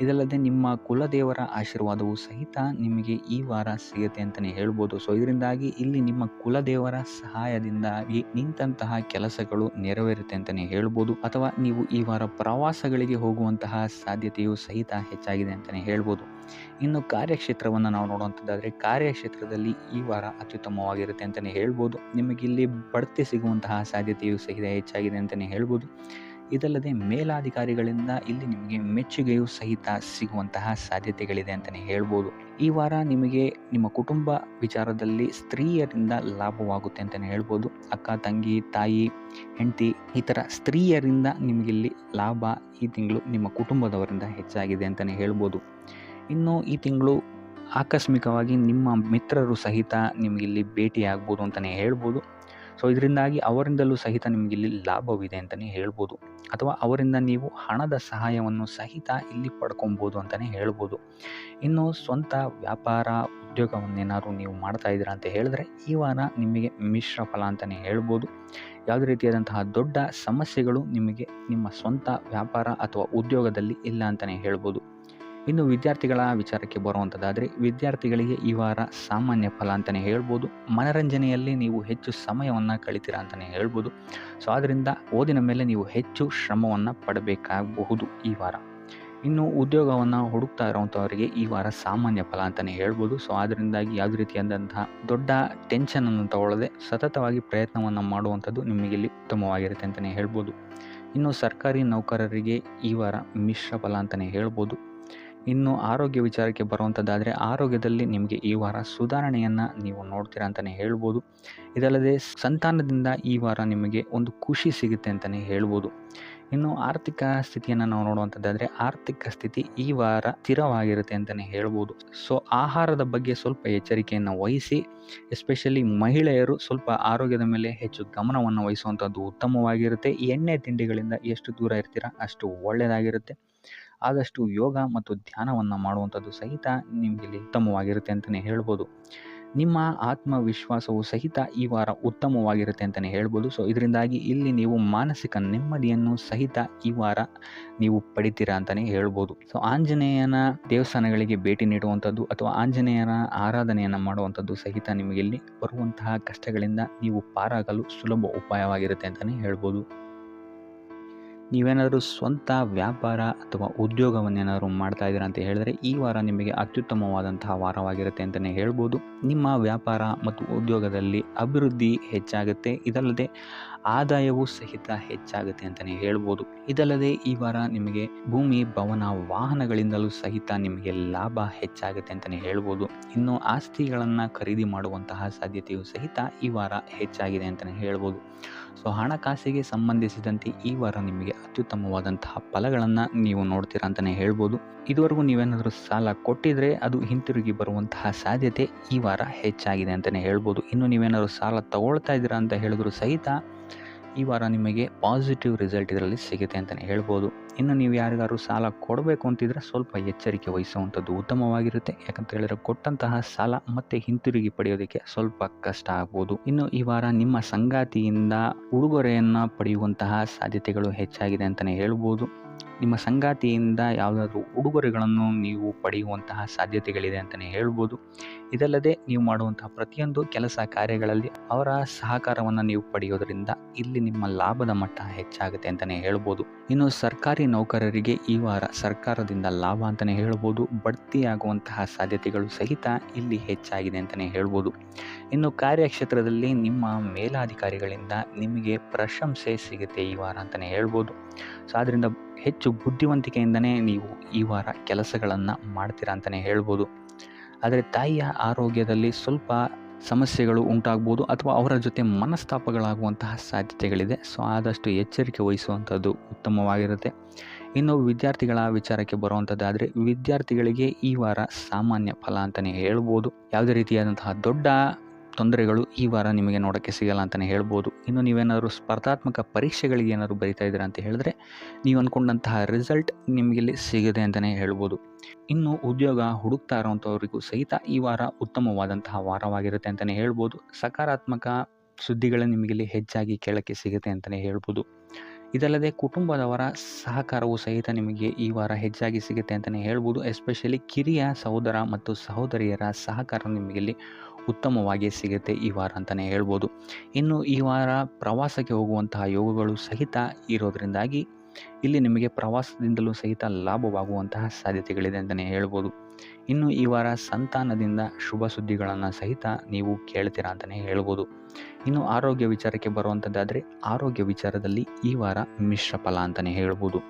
ಇದಲ್ಲದೆ ನಿಮ್ಮ ಕುಲದೇವರ ಆಶೀರ್ವಾದವು ಸಹಿತ ನಿಮಗೆ ಈ ವಾರ ಸಿಗುತ್ತೆ ಅಂತಲೇ ಹೇಳ್ಬೋದು. ಸೊ ಇದರಿಂದಾಗಿ ಇಲ್ಲಿ ನಿಮ್ಮ ಕುಲದೇವರ ಸಹಾಯದಿಂದಾಗಿ ನಿಂತಹ ಕೆಲಸಗಳು ನೆರವೇರುತ್ತೆ ಅಂತಲೇ ಹೇಳ್ಬೋದು. ಅಥವಾ ನೀವು ಈ ವಾರ ಪ್ರವಾಸಗಳಿಗೆ ಹೋಗುವಂತಹ ಸಾಧ್ಯತೆಯು ಸಹಿತ ಹೆಚ್ಚಾಗಿದೆ ಅಂತಲೇ ಹೇಳ್ಬೋದು. ಇನ್ನು ಕಾರ್ಯಕ್ಷೇತ್ರವನ್ನು ನಾವು ನೋಡುವಂಥದ್ದಾದರೆ ಕಾರ್ಯಕ್ಷೇತ್ರದಲ್ಲಿ ಈ ವಾರ ಅತ್ಯುತ್ತಮವಾಗಿರುತ್ತೆ ಅಂತಲೇ ಹೇಳ್ಬೋದು. ನಿಮಗಿಲ್ಲಿ ಬಡ್ತಿ ಸಿಗುವಂತಹ ಸಾಧ್ಯತೆಯು ಸಹಿತ ಹೆಚ್ಚಾಗಿದೆ ಅಂತಲೇ ಹೇಳ್ಬೋದು. ಇದಲ್ಲದೆ ಮೇಲಾಧಿಕಾರಿಗಳಿಂದ ಇಲ್ಲಿ ನಿಮಗೆ ಮೆಚ್ಚುಗೆಯೂ ಸಹಿತ ಸಿಗುವಂತಹ ಸಾಧ್ಯತೆಗಳಿದೆ ಅಂತಲೇ ಹೇಳ್ಬೋದು. ಈ ವಾರ ನಿಮಗೆ ನಿಮ್ಮ ಕುಟುಂಬ ವಿಚಾರದಲ್ಲಿ ಸ್ತ್ರೀಯರಿಂದ ಲಾಭವಾಗುತ್ತೆ ಅಂತಲೇ ಹೇಳ್ಬೋದು. ಅಕ್ಕ, ತಂಗಿ, ತಾಯಿ, ಹೆಂಡತಿ ಈ ಥರ ಸ್ತ್ರೀಯರಿಂದ ನಿಮಗಿಲ್ಲಿ ಲಾಭ ಈ ತಿಂಗಳು ನಿಮ್ಮ ಕುಟುಂಬದವರಿಂದ ಹೆಚ್ಚಾಗಿದೆ ಅಂತಲೇ ಹೇಳ್ಬೋದು. ಇನ್ನು ಈ ತಿಂಗಳು ಆಕಸ್ಮಿಕವಾಗಿ ನಿಮ್ಮ ಮಿತ್ರರು ಸಹಿತ ನಿಮಗಿಲ್ಲಿ ಭೇಟಿಯಾಗ್ಬೋದು ಅಂತಲೇ ಹೇಳ್ಬೋದು. ಸೊ ಇದರಿಂದಾಗಿ ಅವರಿಂದಲೂ ಸಹಿತ ನಿಮಗಿಲ್ಲಿ ಲಾಭವಿದೆ ಅಂತಲೇ ಹೇಳ್ಬೋದು. ಅಥವಾ ಅವರಿಂದ ನೀವು ಹಣದ ಸಹಾಯವನ್ನು ಸಹಿತ ಇಲ್ಲಿ ಪಡ್ಕೊಬೋದು ಅಂತಲೇ ಹೇಳ್ಬೋದು. ಇನ್ನು ಸ್ವಂತ ವ್ಯಾಪಾರ ಉದ್ಯೋಗವನ್ನೇನಾದ್ರು ನೀವು ಮಾಡ್ತಾ ಇದ್ದೀರಾ ಅಂತ ಹೇಳಿದ್ರೆ ಈ ವಾರ ನಿಮಗೆ ಮಿಶ್ರ ಫಲ ಅಂತಲೇ ಹೇಳ್ಬೋದು. ಯಾವುದೇ ರೀತಿಯಾದಂತಹ ದೊಡ್ಡ ಸಮಸ್ಯೆಗಳು ನಿಮಗೆ ನಿಮ್ಮ ಸ್ವಂತ ವ್ಯಾಪಾರ ಅಥವಾ ಉದ್ಯೋಗದಲ್ಲಿ ಇಲ್ಲ ಅಂತಲೇ ಹೇಳ್ಬೋದು. ಇನ್ನು ವಿದ್ಯಾರ್ಥಿಗಳ ವಿಚಾರಕ್ಕೆ ಬರುವಂಥದ್ದಾದರೆ ವಿದ್ಯಾರ್ಥಿಗಳಿಗೆ ಈ ವಾರ ಸಾಮಾನ್ಯ ಫಲ ಅಂತಲೇ ಹೇಳ್ಬೋದು. ಮನರಂಜನೆಯಲ್ಲಿ ನೀವು ಹೆಚ್ಚು ಸಮಯವನ್ನು ಕಳಿತೀರಾ ಅಂತಲೇ ಹೇಳ್ಬೋದು. ಸೊ ಆದ್ದರಿಂದ ಓದಿನ ಮೇಲೆ ನೀವು ಹೆಚ್ಚು ಶ್ರಮವನ್ನು ಪಡಬೇಕಾಗಬಹುದು ಈ ವಾರ. ಇನ್ನು ಉದ್ಯೋಗವನ್ನು ಹುಡುಕ್ತಾ ಇರೋವಂಥವರಿಗೆ ಈ ವಾರ ಸಾಮಾನ್ಯ ಫಲ ಅಂತಲೇ ಹೇಳ್ಬೋದು. ಸೊ ಅದರಿಂದಾಗಿ ಯಾವುದೇ ರೀತಿಯಾದಂತಹ ದೊಡ್ಡ ಟೆನ್ಷನನ್ನು ತಗೊಳ್ಳದೆ ಸತತವಾಗಿ ಪ್ರಯತ್ನವನ್ನು ಮಾಡುವಂಥದ್ದು ನಿಮಗಿಲ್ಲಿ ಉತ್ತಮವಾಗಿರುತ್ತೆ ಅಂತಲೇ ಹೇಳ್ಬೋದು. ಇನ್ನು ಸರ್ಕಾರಿ ನೌಕರರಿಗೆ ಈ ವಾರ ಮಿಶ್ರ ಫಲ ಅಂತಲೇ ಹೇಳ್ಬೋದು. ಇನ್ನು ಆರೋಗ್ಯ ವಿಚಾರಕ್ಕೆ ಬರುವಂಥದ್ದಾದರೆ ಆರೋಗ್ಯದಲ್ಲಿ ನಿಮಗೆ ಈ ವಾರ ಸುಧಾರಣೆಯನ್ನು ನೀವು ನೋಡ್ತೀರಾ ಅಂತಲೇ ಹೇಳ್ಬೋದು. ಇದಲ್ಲದೆ ಸಂತಾನದಿಂದ ಈ ವಾರ ನಿಮಗೆ ಒಂದು ಖುಷಿ ಸಿಗುತ್ತೆ ಅಂತಲೇ ಹೇಳ್ಬೋದು. ಇನ್ನು ಆರ್ಥಿಕ ಸ್ಥಿತಿಯನ್ನು ನಾವು ನೋಡುವಂಥದ್ದಾದರೆ ಆರ್ಥಿಕ ಸ್ಥಿತಿ ಈ ವಾರ ಸ್ಥಿರವಾಗಿರುತ್ತೆ ಅಂತಲೇ ಹೇಳ್ಬೋದು. ಸೊ ಆಹಾರದ ಬಗ್ಗೆ ಸ್ವಲ್ಪ ಎಚ್ಚರಿಕೆಯನ್ನು ವಹಿಸಿ, ಎಸ್ಪೆಷಲಿ ಮಹಿಳೆಯರು ಸ್ವಲ್ಪ ಆರೋಗ್ಯದ ಮೇಲೆ ಹೆಚ್ಚು ಗಮನವನ್ನು ವಹಿಸುವಂಥದ್ದು ಉತ್ತಮವಾಗಿರುತ್ತೆ. ಎಣ್ಣೆ ತಿಂಡಿಗಳಿಂದ ಎಷ್ಟು ದೂರ ಇರ್ತೀರಾ ಅಷ್ಟು ಒಳ್ಳೆಯದಾಗಿರುತ್ತೆ. ಆದಷ್ಟು ಯೋಗ ಮತ್ತು ಧ್ಯಾನವನ್ನು ಮಾಡುವಂಥದ್ದು ಸಹಿತ ನಿಮಗಿಲ್ಲಿ ಉತ್ತಮವಾಗಿರುತ್ತೆ ಅಂತಲೇ ಹೇಳ್ಬೋದು. ನಿಮ್ಮ ಆತ್ಮವಿಶ್ವಾಸವು ಸಹಿತ ಈ ವಾರ ಉತ್ತಮವಾಗಿರುತ್ತೆ ಅಂತಲೇ ಹೇಳ್ಬೋದು. ಸೊ ಇದರಿಂದಾಗಿ ಇಲ್ಲಿ ನೀವು ಮಾನಸಿಕ ನೆಮ್ಮದಿಯನ್ನು ಸಹಿತ ಈ ವಾರ ನೀವು ಪಡಿತೀರಾ ಅಂತಲೇ ಹೇಳ್ಬೋದು. ಸೊ ಆಂಜನೇಯನ ದೇವಸ್ಥಾನಗಳಿಗೆ ಭೇಟಿ ನೀಡುವಂಥದ್ದು ಅಥವಾ ಆಂಜನೇಯನ ಆರಾಧನೆಯನ್ನು ಮಾಡುವಂಥದ್ದು ಸಹಿತ ನಿಮಗಿಲ್ಲಿ ಬರುವಂತಹ ಕಷ್ಟಗಳಿಂದ ನೀವು ಪಾರಾಗಲು ಸುಲಭ ಉಪಾಯವಾಗಿರುತ್ತೆ ಅಂತಲೇ ಹೇಳ್ಬೋದು. ನೀವೇನಾದರೂ ಸ್ವಂತ ವ್ಯಾಪಾರ ಅಥವಾ ಉದ್ಯೋಗವನ್ನೇನಾದರೂ ಮಾಡ್ತಾ ಇದ್ದೀರಾ ಅಂತ ಹೇಳಿದ್ರೆ ಈ ವಾರ ನಿಮಗೆ ಅತ್ಯುತ್ತಮವಾದಂತಹ ವಾರವಾಗಿರುತ್ತೆ ಅಂತಲೇ ಹೇಳ್ಬೋದು. ನಿಮ್ಮ ವ್ಯಾಪಾರ ಮತ್ತು ಉದ್ಯೋಗದಲ್ಲಿ ಅಭಿವೃದ್ಧಿ ಹೆಚ್ಚಾಗುತ್ತೆ. ಇದಲ್ಲದೆ ಆದಾಯವೂ ಸಹಿತ ಹೆಚ್ಚಾಗುತ್ತೆ ಅಂತಲೇ ಹೇಳ್ಬೋದು. ಇದಲ್ಲದೆ ಈ ವಾರ ನಿಮಗೆ ಭೂಮಿ, ಭವನ, ವಾಹನಗಳಿಂದಲೂ ಸಹಿತ ನಿಮಗೆ ಲಾಭ ಹೆಚ್ಚಾಗುತ್ತೆ ಅಂತಲೇ ಹೇಳ್ಬೋದು. ಇನ್ನು ಆಸ್ತಿಗಳನ್ನು ಖರೀದಿ ಮಾಡುವಂತಹ ಸಾಧ್ಯತೆಯೂ ಸಹಿತ ಈ ವಾರ ಹೆಚ್ಚಾಗಿದೆ ಅಂತಲೇ ಹೇಳ್ಬೋದು. ಸೊ ಹಣಕಾಸಿಗೆ ಸಂಬಂಧಿಸಿದಂತೆ ಈ ವಾರ ನಿಮಗೆ ಅತ್ಯುತ್ತಮವಾದಂತಹ ಫಲಗಳನ್ನು ನೀವು ನೋಡ್ತೀರಾ ಅಂತಲೇ ಹೇಳ್ಬೋದು. ಇದುವರೆಗೂ ನೀವೇನಾದರೂ ಸಾಲ ಕೊಟ್ಟಿದ್ರೆ ಅದು ಹಿಂತಿರುಗಿ ಬರುವಂತಹ ಸಾಧ್ಯತೆ ಈ ವಾರ ಹೆಚ್ಚಾಗಿದೆ ಅಂತಲೇ ಹೇಳ್ಬೋದು. ಇನ್ನು ನೀವೇನಾದರೂ ಸಾಲ ತಗೊಳ್ತಾ ಇದ್ದೀರಾ ಅಂತ ಹೇಳಿದ್ರು ಸಹಿತ ಈ ವಾರ ನಿಮಗೆ ಪಾಸಿಟಿವ್ ರಿಸಲ್ಟ್ ಇದರಲ್ಲಿ ಸಿಗುತ್ತೆ ಅಂತಲೇ ಹೇಳ್ಬೋದು. ಇನ್ನು ನೀವು ಯಾರಿಗಾದ್ರು ಸಾಲ ಕೊಡಬೇಕು ಅಂತಿದ್ರೆ ಸ್ವಲ್ಪ ಎಚ್ಚರಿಕೆ ವಹಿಸುವಂಥದ್ದು ಉತ್ತಮವಾಗಿರುತ್ತೆ. ಯಾಕಂತ ಹೇಳಿದ್ರೆ ಕೊಟ್ಟಂತಹ ಸಾಲ ಮತ್ತೆ ಹಿಂತಿರುಗಿ ಪಡೆಯೋದಕ್ಕೆ ಸ್ವಲ್ಪ ಕಷ್ಟ ಆಗ್ಬೋದು. ಇನ್ನು ಈ ವಾರ ನಿಮ್ಮ ಸಂಗಾತಿಯಿಂದ ಉಡುಗೊರೆಯನ್ನು ಪಡೆಯುವಂತಹ ಸಾಧ್ಯತೆಗಳು ಹೆಚ್ಚಾಗಿದೆ ಅಂತಲೇ ಹೇಳ್ಬೋದು. ನಿಮ್ಮ ಸಂಗಾತಿಯಿಂದ ಯಾವುದಾದ್ರೂ ಉಡುಗೊರೆಗಳನ್ನು ನೀವು ಪಡೆಯುವಂತಹ ಸಾಧ್ಯತೆಗಳಿದೆ ಅಂತಲೇ ಹೇಳ್ಬೋದು. ಇದಲ್ಲದೆ ನೀವು ಮಾಡುವಂತಹ ಪ್ರತಿಯೊಂದು ಕೆಲಸ ಕಾರ್ಯಗಳಲ್ಲಿ ಅವರ ಸಹಕಾರವನ್ನು ನೀವು ಪಡೆಯೋದರಿಂದ ಇಲ್ಲಿ ನಿಮ್ಮ ಲಾಭದ ಮಟ್ಟ ಹೆಚ್ಚಾಗುತ್ತೆ ಅಂತಲೇ ಹೇಳ್ಬೋದು. ಇನ್ನು ಸರ್ಕಾರಿ ನೌಕರರಿಗೆ ಈ ವಾರ ಸರ್ಕಾರದಿಂದ ಲಾಭ ಅಂತಲೇ ಹೇಳ್ಬೋದು. ಬಡ್ತಿಯಾಗುವಂತಹ ಸಾಧ್ಯತೆಗಳು ಸಹಿತ ಇಲ್ಲಿ ಹೆಚ್ಚಾಗಿದೆ ಅಂತಲೇ ಹೇಳ್ಬೋದು. ಇನ್ನು ಕಾರ್ಯಕ್ಷೇತ್ರದಲ್ಲಿ ನಿಮ್ಮ ಮೇಲಾಧಿಕಾರಿಗಳಿಂದ ನಿಮಗೆ ಪ್ರಶಂಸೆ ಸಿಗುತ್ತೆ ಈ ವಾರ ಅಂತಲೇ ಹೇಳ್ಬೋದು. ಸೊ ಆದ್ದರಿಂದ ಹೆಚ್ಚು ಬುದ್ಧಿವಂತಿಕೆಯಿಂದನೇ ನೀವು ಈ ವಾರ ಕೆಲಸಗಳನ್ನು ಮಾಡ್ತೀರಾ ಅಂತಲೇ ಹೇಳ್ಬೋದು. ಆದರೆ ತಾಯಿಯ ಆರೋಗ್ಯದಲ್ಲಿ ಸ್ವಲ್ಪ ಸಮಸ್ಯೆಗಳು ಉಂಟಾಗ್ಬೋದು ಅಥವಾ ಅವರ ಜೊತೆ ಮನಸ್ತಾಪಗಳಾಗುವಂತಹ ಸಾಧ್ಯತೆಗಳಿದೆ. ಸೊ ಆದಷ್ಟು ಎಚ್ಚರಿಕೆ ವಹಿಸುವಂಥದ್ದು ಉತ್ತಮವಾಗಿರುತ್ತೆ. ಇನ್ನು ವಿದ್ಯಾರ್ಥಿಗಳ ವಿಚಾರಕ್ಕೆ ಬರುವಂಥದ್ದಾದರೆ ವಿದ್ಯಾರ್ಥಿಗಳಿಗೆ ಈ ವಾರ ಸಾಮಾನ್ಯ ಫಲ ಅಂತಲೇ ಹೇಳ್ಬೋದು. ಯಾವುದೇ ರೀತಿಯಾದಂತಹ ದೊಡ್ಡ ತೊಂದರೆಗಳು ಈ ವಾರ ನಿಮಗೆ ನೋಡೋಕ್ಕೆ ಸಿಗಲ್ಲ ಅಂತಲೇ ಹೇಳ್ಬೋದು. ಇನ್ನು ನೀವೇನಾದರೂ ಸ್ಪರ್ಧಾತ್ಮಕ ಪರೀಕ್ಷೆಗಳಿಗೆ ಏನಾದರೂ ಬರಿತಾ ಇದ್ದೀರಾ ಅಂತ ಹೇಳಿದ್ರೆ ನೀವು ಅಂದ್ಕೊಂಡಂತಹ ರಿಸಲ್ಟ್ ನಿಮಗಿಲ್ಲಿ ಸಿಗುತ್ತೆ ಅಂತಲೇ ಹೇಳ್ಬೋದು. ಇನ್ನು ಉದ್ಯೋಗ ಹುಡುಕ್ತಾ ಇರೋವಂಥವ್ರಿಗೂ ಸಹಿತ ಈ ವಾರ ಉತ್ತಮವಾದಂತಹ ವಾರವಾಗಿರುತ್ತೆ ಅಂತಲೇ ಹೇಳ್ಬೋದು. ಸಕಾರಾತ್ಮಕ ಸುದ್ದಿಗಳು ನಿಮಗಿಲ್ಲಿ ಹೆಚ್ಚಾಗಿ ಕೇಳೋಕ್ಕೆ ಸಿಗುತ್ತೆ ಅಂತಲೇ ಹೇಳ್ಬೋದು. ಇದಲ್ಲದೆ ಕುಟುಂಬದವರ ಸಹಕಾರವೂ ಸಹಿತ ನಿಮಗೆ ಈ ವಾರ ಹೆಚ್ಚಾಗಿ ಸಿಗುತ್ತೆ ಅಂತಲೇ ಹೇಳ್ಬೋದು. ಎಸ್ಪೆಷಲಿ ಕಿರಿಯ ಸಹೋದರ ಮತ್ತು ಸಹೋದರಿಯರ ಸಹಕಾರ ನಿಮಗಿಲ್ಲಿ ಉತ್ತಮವಾಗಿ ಸಿಗುತ್ತೆ ಈ ವಾರ ಅಂತಲೇ ಹೇಳ್ಬೋದು. ಇನ್ನು ಈ ವಾರ ಪ್ರವಾಸಕ್ಕೆ ಹೋಗುವಂತಹ ಯೋಗಗಳು ಸಹಿತ ಇರೋದರಿಂದಾಗಿ ಇಲ್ಲಿ ನಿಮಗೆ ಪ್ರವಾಸದಿಂದಲೂ ಸಹಿತ ಲಾಭವಾಗುವಂತಹ ಸಾಧ್ಯತೆಗಳಿದೆ ಅಂತಲೇ ಹೇಳ್ಬೋದು. ಇನ್ನು ಈ ವಾರ ಸಂತಾನದಿಂದ ಶುಭ ಸುದ್ದಿಗಳನ್ನು ಸಹಿತ ನೀವು ಕೇಳ್ತೀರಾ ಅಂತಲೇ ಹೇಳ್ಬೋದು. ಇನ್ನು ಆರೋಗ್ಯ ವಿಚಾರಕ್ಕೆ ಬರುವಂಥದ್ದಾದರೆ ಆರೋಗ್ಯ ವಿಚಾರದಲ್ಲಿ ಈ ವಾರ ಮಿಶ್ರ ಫಲ ಅಂತಲೇ ಹೇಳ್ಬೋದು.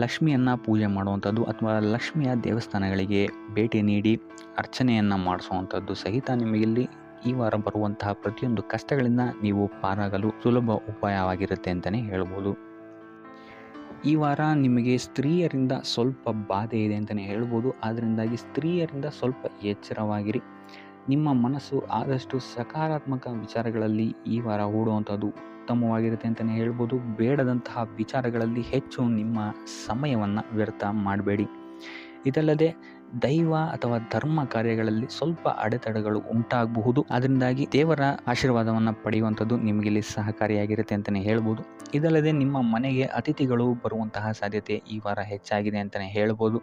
ಲಕ್ಷ್ಮಿಯನ್ನು ಪೂಜೆ ಮಾಡುವಂಥದ್ದು ಅಥವಾ ಲಕ್ಷ್ಮಿಯ ದೇವಸ್ಥಾನಗಳಿಗೆ ಭೇಟಿ ನೀಡಿ ಅರ್ಚನೆಯನ್ನು ಮಾಡಿಸುವಂಥದ್ದು ಸಹಿತ ನಿಮಗಿಲ್ಲಿ ಈ ವಾರ ಬರುವಂತಹ ಪ್ರತಿಯೊಂದು ಕಷ್ಟಗಳಿಂದ ನೀವು ಪಾರಾಗಲು ಸುಲಭ ಉಪಾಯವಾಗಿರುತ್ತೆ ಅಂತಲೇ ಹೇಳ್ಬೋದು. ಈ ವಾರ ನಿಮಗೆ ಸ್ತ್ರೀಯರಿಂದ ಸ್ವಲ್ಪ ಬಾಧೆ ಇದೆ ಅಂತಲೇ ಹೇಳ್ಬೋದು. ಅದರಿಂದಾಗಿ ಸ್ತ್ರೀಯರಿಂದ ಸ್ವಲ್ಪ ಎಚ್ಚರವಾಗಿರಿ. ನಿಮ್ಮ ಮನಸ್ಸು ಆದಷ್ಟು ಸಕಾರಾತ್ಮಕ ವಿಚಾರಗಳಲ್ಲಿ ಈ ವಾರ ಹೂಡುವಂಥದ್ದು ಉತ್ತಮವಾಗಿರುತ್ತೆ ಅಂತಲೇ ಹೇಳ್ಬೋದು. ಬೇಡದಂತಹ ವಿಚಾರಗಳಲ್ಲಿ ಹೆಚ್ಚು ನಿಮ್ಮ ಸಮಯವನ್ನು ವ್ಯರ್ಥ ಮಾಡಬೇಡಿ. ಇದಲ್ಲದೆ ದೈವ ಅಥವಾ ಧರ್ಮ ಕಾರ್ಯಗಳಲ್ಲಿ ಸ್ವಲ್ಪ ಅಡೆತಡೆಗಳು ಉಂಟಾಗಬಹುದು. ಅದರಿಂದಾಗಿ ದೇವರ ಆಶೀರ್ವಾದವನ್ನು ಪಡೆಯುವಂಥದ್ದು ನಿಮಗಿಲ್ಲಿ ಸಹಕಾರಿಯಾಗಿರುತ್ತೆ ಅಂತಲೇ ಹೇಳ್ಬೋದು. ಇದಲ್ಲದೆ ನಿಮ್ಮ ಮನೆಗೆ ಅತಿಥಿಗಳು ಬರುವಂತಹ ಸಾಧ್ಯತೆ ಈ ವಾರ ಹೆಚ್ಚಾಗಿದೆ ಅಂತಲೇ ಹೇಳ್ಬೋದು.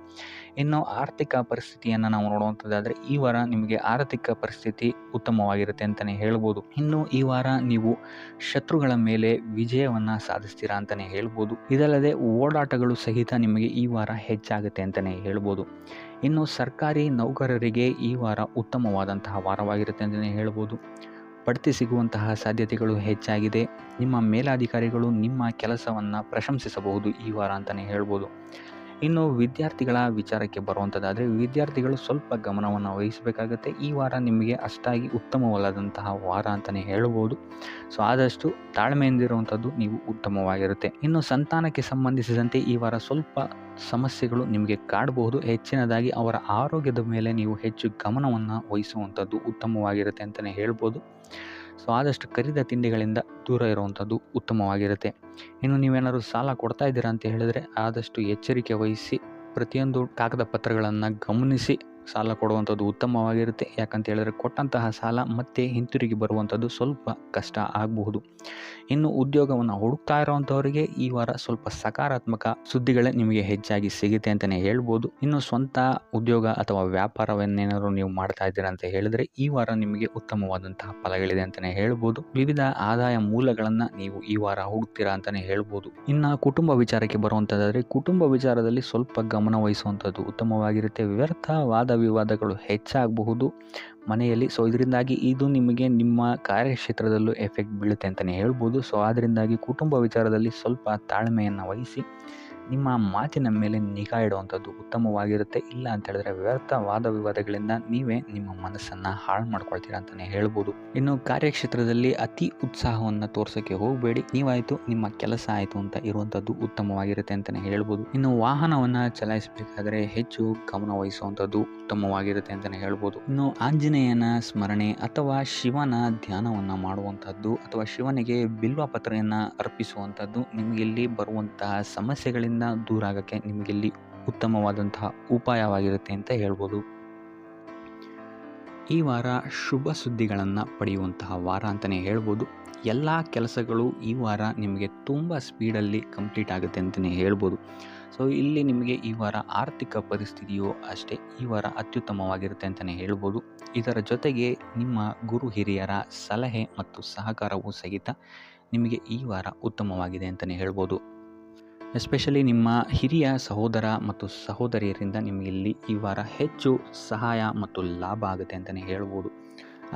ಇನ್ನು ಆರ್ಥಿಕ ಪರಿಸ್ಥಿತಿಯನ್ನು ನಾವು ನೋಡುವಂಥದ್ದಾದರೆ ಈ ವಾರ ನಿಮಗೆ ಆರ್ಥಿಕ ಪರಿಸ್ಥಿತಿ ಉತ್ತಮವಾಗಿರುತ್ತೆ ಅಂತಲೇ ಹೇಳ್ಬೋದು. ಇನ್ನು ಈ ವಾರ ನೀವು ಶತ್ರುಗಳ ಮೇಲೆ ವಿಜಯವನ್ನು ಸಾಧಿಸ್ತೀರಾ ಅಂತಲೇ ಹೇಳ್ಬೋದು. ಇದಲ್ಲದೆ ಓಡಾಟಗಳು ಸಹಿತ ನಿಮಗೆ ಈ ವಾರ ಹೆಚ್ಚಾಗುತ್ತೆ ಅಂತಲೇ ಹೇಳ್ಬೋದು. ಇನ್ನು ಸರ್ಕಾರಿ ನೌಕರರಿಗೆ ಈ ವಾರ ಉತ್ತಮವಾದಂತಹ ವಾರವಾಗಿರುತ್ತೆ ಅಂತಲೇ ಹೇಳ್ಬೋದು. ಬಡ್ತಿ ಸಿಗುವಂತಹ ಸಾಧ್ಯತೆಗಳು ಹೆಚ್ಚಾಗಿದೆ. ನಿಮ್ಮ ಮೇಲಾಧಿಕಾರಿಗಳು ನಿಮ್ಮ ಕೆಲಸವನ್ನು ಪ್ರಶಂಸಿಸಬಹುದು ಈ ವಾರ ಅಂತಲೇ ಹೇಳ್ಬೋದು. ಇನ್ನು ವಿದ್ಯಾರ್ಥಿಗಳ ವಿಚಾರಕ್ಕೆ ಬರುವಂಥದ್ದಾದರೆ ವಿದ್ಯಾರ್ಥಿಗಳು ಸ್ವಲ್ಪ ಗಮನವನ್ನು ವಹಿಸಬೇಕಾಗತ್ತೆ. ಈ ವಾರ ನಿಮಗೆ ಅಷ್ಟಾಗಿ ಉತ್ತಮವಲ್ಲದಂತಹ ವಾರ ಅಂತಲೇ ಹೇಳ್ಬೋದು. ಸೊ ಆದಷ್ಟು ತಾಳ್ಮೆಯಿಂದಿರುವಂಥದ್ದು ನೀವು ಉತ್ತಮವಾಗಿರುತ್ತೆ. ಇನ್ನು ಸಂತಾನಕ್ಕೆ ಸಂಬಂಧಿಸಿದಂತೆ ಈ ವಾರ ಸ್ವಲ್ಪ ಸಮಸ್ಯೆಗಳು ನಿಮಗೆ ಕಾಡಬಹುದು. ಹೆಚ್ಚಿನದಾಗಿ ಅವರ ಆರೋಗ್ಯದ ಮೇಲೆ ನೀವು ಹೆಚ್ಚು ಗಮನವನ್ನು ವಹಿಸುವಂಥದ್ದು ಉತ್ತಮವಾಗಿರುತ್ತೆ ಅಂತಲೇ ಹೇಳ್ಬೋದು. ಸೊ ಆದಷ್ಟು ಕರಿದ ತಿಂಡಿಗಳಿಂದ ದೂರ ಇರುವಂಥದ್ದು ಉತ್ತಮವಾಗಿರುತ್ತೆ. ಇನ್ನು ನೀವೇನಾದ್ರು ಸಾಲ ಕೊಡ್ತಾ ಇದ್ದೀರಾ ಅಂತ ಹೇಳಿದ್ರೆ ಆದಷ್ಟು ಎಚ್ಚರಿಕೆ ವಹಿಸಿ ಪ್ರತಿಯೊಂದು ಕಾಗದ ಪತ್ರಗಳನ್ನು ಗಮನಿಸಿ ಸಾಲ ಕೊಡುವಂಥದ್ದು ಉತ್ತಮವಾಗಿರುತ್ತೆ. ಯಾಕಂತ ಹೇಳಿದ್ರೆ ಕೊಟ್ಟಂತಹ ಸಾಲ ಮತ್ತೆ ಹಿಂತಿರುಗಿ ಬರುವಂಥದ್ದು ಸ್ವಲ್ಪ ಕಷ್ಟ ಆಗಬಹುದು. ಇನ್ನು ಉದ್ಯೋಗವನ್ನು ಹುಡುಕ್ತಾ ಇರೋವಂಥವರಿಗೆ ಈ ವಾರ ಸ್ವಲ್ಪ ಸಕಾರಾತ್ಮಕ ಸುದ್ದಿಗಳೇ ನಿಮಗೆ ಹೆಚ್ಚಾಗಿ ಸಿಗುತ್ತೆ ಅಂತಲೇ ಹೇಳ್ಬೋದು. ಇನ್ನು ಸ್ವಂತ ಉದ್ಯೋಗ ಅಥವಾ ವ್ಯಾಪಾರವನ್ನೇನಾದ್ರು ನೀವು ಮಾಡ್ತಾ ಇದ್ದೀರಾ ಅಂತ ಹೇಳಿದ್ರೆ ಈ ವಾರ ನಿಮಗೆ ಉತ್ತಮವಾದಂತಹ ಫಲಗಳಿದೆ ಅಂತಲೇ ಹೇಳ್ಬೋದು. ವಿವಿಧ ಆದಾಯ ಮೂಲಗಳನ್ನು ನೀವು ಈ ವಾರ ಹುಡುಕ್ತೀರಾ ಅಂತಲೇ ಹೇಳ್ಬೋದು. ಇನ್ನು ಕುಟುಂಬ ವಿಚಾರಕ್ಕೆ ಬರುವಂಥದ್ದಾದರೆ ಕುಟುಂಬ ವಿಚಾರದಲ್ಲಿ ಸ್ವಲ್ಪ ಗಮನ ವಹಿಸುವಂಥದ್ದು ಉತ್ತಮವಾಗಿರುತ್ತೆ. ವ್ಯರ್ಥವಾದ ವಾದ ವಿವಾದಗಳು ಹೆಚ್ಚಾಗಬಹುದು ಮನೆಯಲ್ಲಿ. ಸೊ ಇದರಿಂದಾಗಿ ಇದು ನಿಮಗೆ ನಿಮ್ಮ ಕಾರ್ಯಕ್ಷೇತ್ರದಲ್ಲೂ ಎಫೆಕ್ಟ್ ಬೀಳುತ್ತೆ ಅಂತಲೇ ಹೇಳ್ಬೋದು. ಸೊ ಅದರಿಂದಾಗಿ ಕುಟುಂಬ ವಿಚಾರದಲ್ಲಿ ಸ್ವಲ್ಪ ತಾಳ್ಮೆಯನ್ನು ವಹಿಸಿ ನಿಮ್ಮ ಮಾತಿನ ಮೇಲೆ ನಿಗಾ ಇಡುವಂಥದ್ದು ಉತ್ತಮವಾಗಿರುತ್ತೆ. ಇಲ್ಲ ಅಂತ ಹೇಳಿದ್ರೆ ವ್ಯರ್ಥ ವಾದ ವಿವಾದಗಳಿಂದ ನೀವೇ ನಿಮ್ಮ ಮನಸ್ಸನ್ನು ಹಾಳು ಮಾಡ್ಕೊಳ್ತೀರಾ ಅಂತಲೇ ಹೇಳ್ಬೋದು. ಇನ್ನು ಕಾರ್ಯಕ್ಷೇತ್ರದಲ್ಲಿ ಅತಿ ಉತ್ಸಾಹವನ್ನು ತೋರ್ಸೋಕ್ಕೆ ಹೋಗಬೇಡಿ. ನೀವಾಯಿತು ನಿಮ್ಮ ಕೆಲಸ ಆಯಿತು ಅಂತ ಇರುವಂಥದ್ದು ಉತ್ತಮವಾಗಿರುತ್ತೆ ಅಂತಲೇ ಹೇಳ್ಬೋದು. ಇನ್ನು ವಾಹನವನ್ನು ಚಲಾಯಿಸಬೇಕಾದ್ರೆ ಹೆಚ್ಚು ಗಮನ ವಹಿಸುವಂಥದ್ದು ಉತ್ತಮವಾಗಿರುತ್ತೆ ಅಂತಲೇ ಹೇಳ್ಬೋದು. ಇನ್ನು ಆಂಜನೇಯನ ಸ್ಮರಣೆ ಅಥವಾ ಶಿವನ ಧ್ಯಾನವನ್ನು ಮಾಡುವಂಥದ್ದು ಅಥವಾ ಶಿವನಿಗೆ ಬಿಲ್ವ ಪತ್ರೆಯನ್ನು ಅರ್ಪಿಸುವಂಥದ್ದು ನಿಮಗಿಲ್ಲಿ ಬರುವಂತಹ ಸಮಸ್ಯೆಗಳಿಂದ ದೂರ ಆಗೋಕ್ಕೆ ನಿಮಗಿಲ್ಲಿ ಉತ್ತಮವಾದಂತಹ ಉಪಾಯವಾಗಿರುತ್ತೆ ಅಂತ ಹೇಳ್ಬೋದು. ಈ ವಾರ ಶುಭ ಸುದ್ದಿಗಳನ್ನು ಪಡೆಯುವಂತಹ ವಾರ ಅಂತಲೇ ಹೇಳ್ಬೋದು. ಎಲ್ಲ ಕೆಲಸಗಳು ಈ ವಾರ ನಿಮಗೆ ತುಂಬ ಸ್ಪೀಡಲ್ಲಿ ಕಂಪ್ಲೀಟ್ ಆಗುತ್ತೆ ಅಂತಲೇ ಹೇಳ್ಬೋದು. ಸೊ ಇಲ್ಲಿ ನಿಮಗೆ ಈ ವಾರ ಆರ್ಥಿಕ ಪರಿಸ್ಥಿತಿಯು ಅಷ್ಟೇ ಈ ವಾರ ಅತ್ಯುತ್ತಮವಾಗಿರುತ್ತೆ ಅಂತಲೇ ಹೇಳ್ಬೋದು. ಇದರ ಜೊತೆಗೆ ನಿಮ್ಮ ಗುರು ಹಿರಿಯರ ಸಲಹೆ ಮತ್ತು ಸಹಕಾರವೂ ಸಹಿತ ನಿಮಗೆ ಈ ವಾರ ಉತ್ತಮವಾಗಿದೆ ಅಂತಲೇ ಹೇಳ್ಬೋದು. ಎಸ್ಪೆಷಲಿ ನಿಮ್ಮ ಹಿರಿಯ ಸಹೋದರ ಮತ್ತು ಸಹೋದರಿಯರಿಂದ ನಿಮಗಿಲ್ಲಿ ಈ ವಾರ ಹೆಚ್ಚು ಸಹಾಯ ಮತ್ತು ಲಾಭ ಆಗುತ್ತೆ ಅಂತಲೇ ಹೇಳ್ಬೋದು.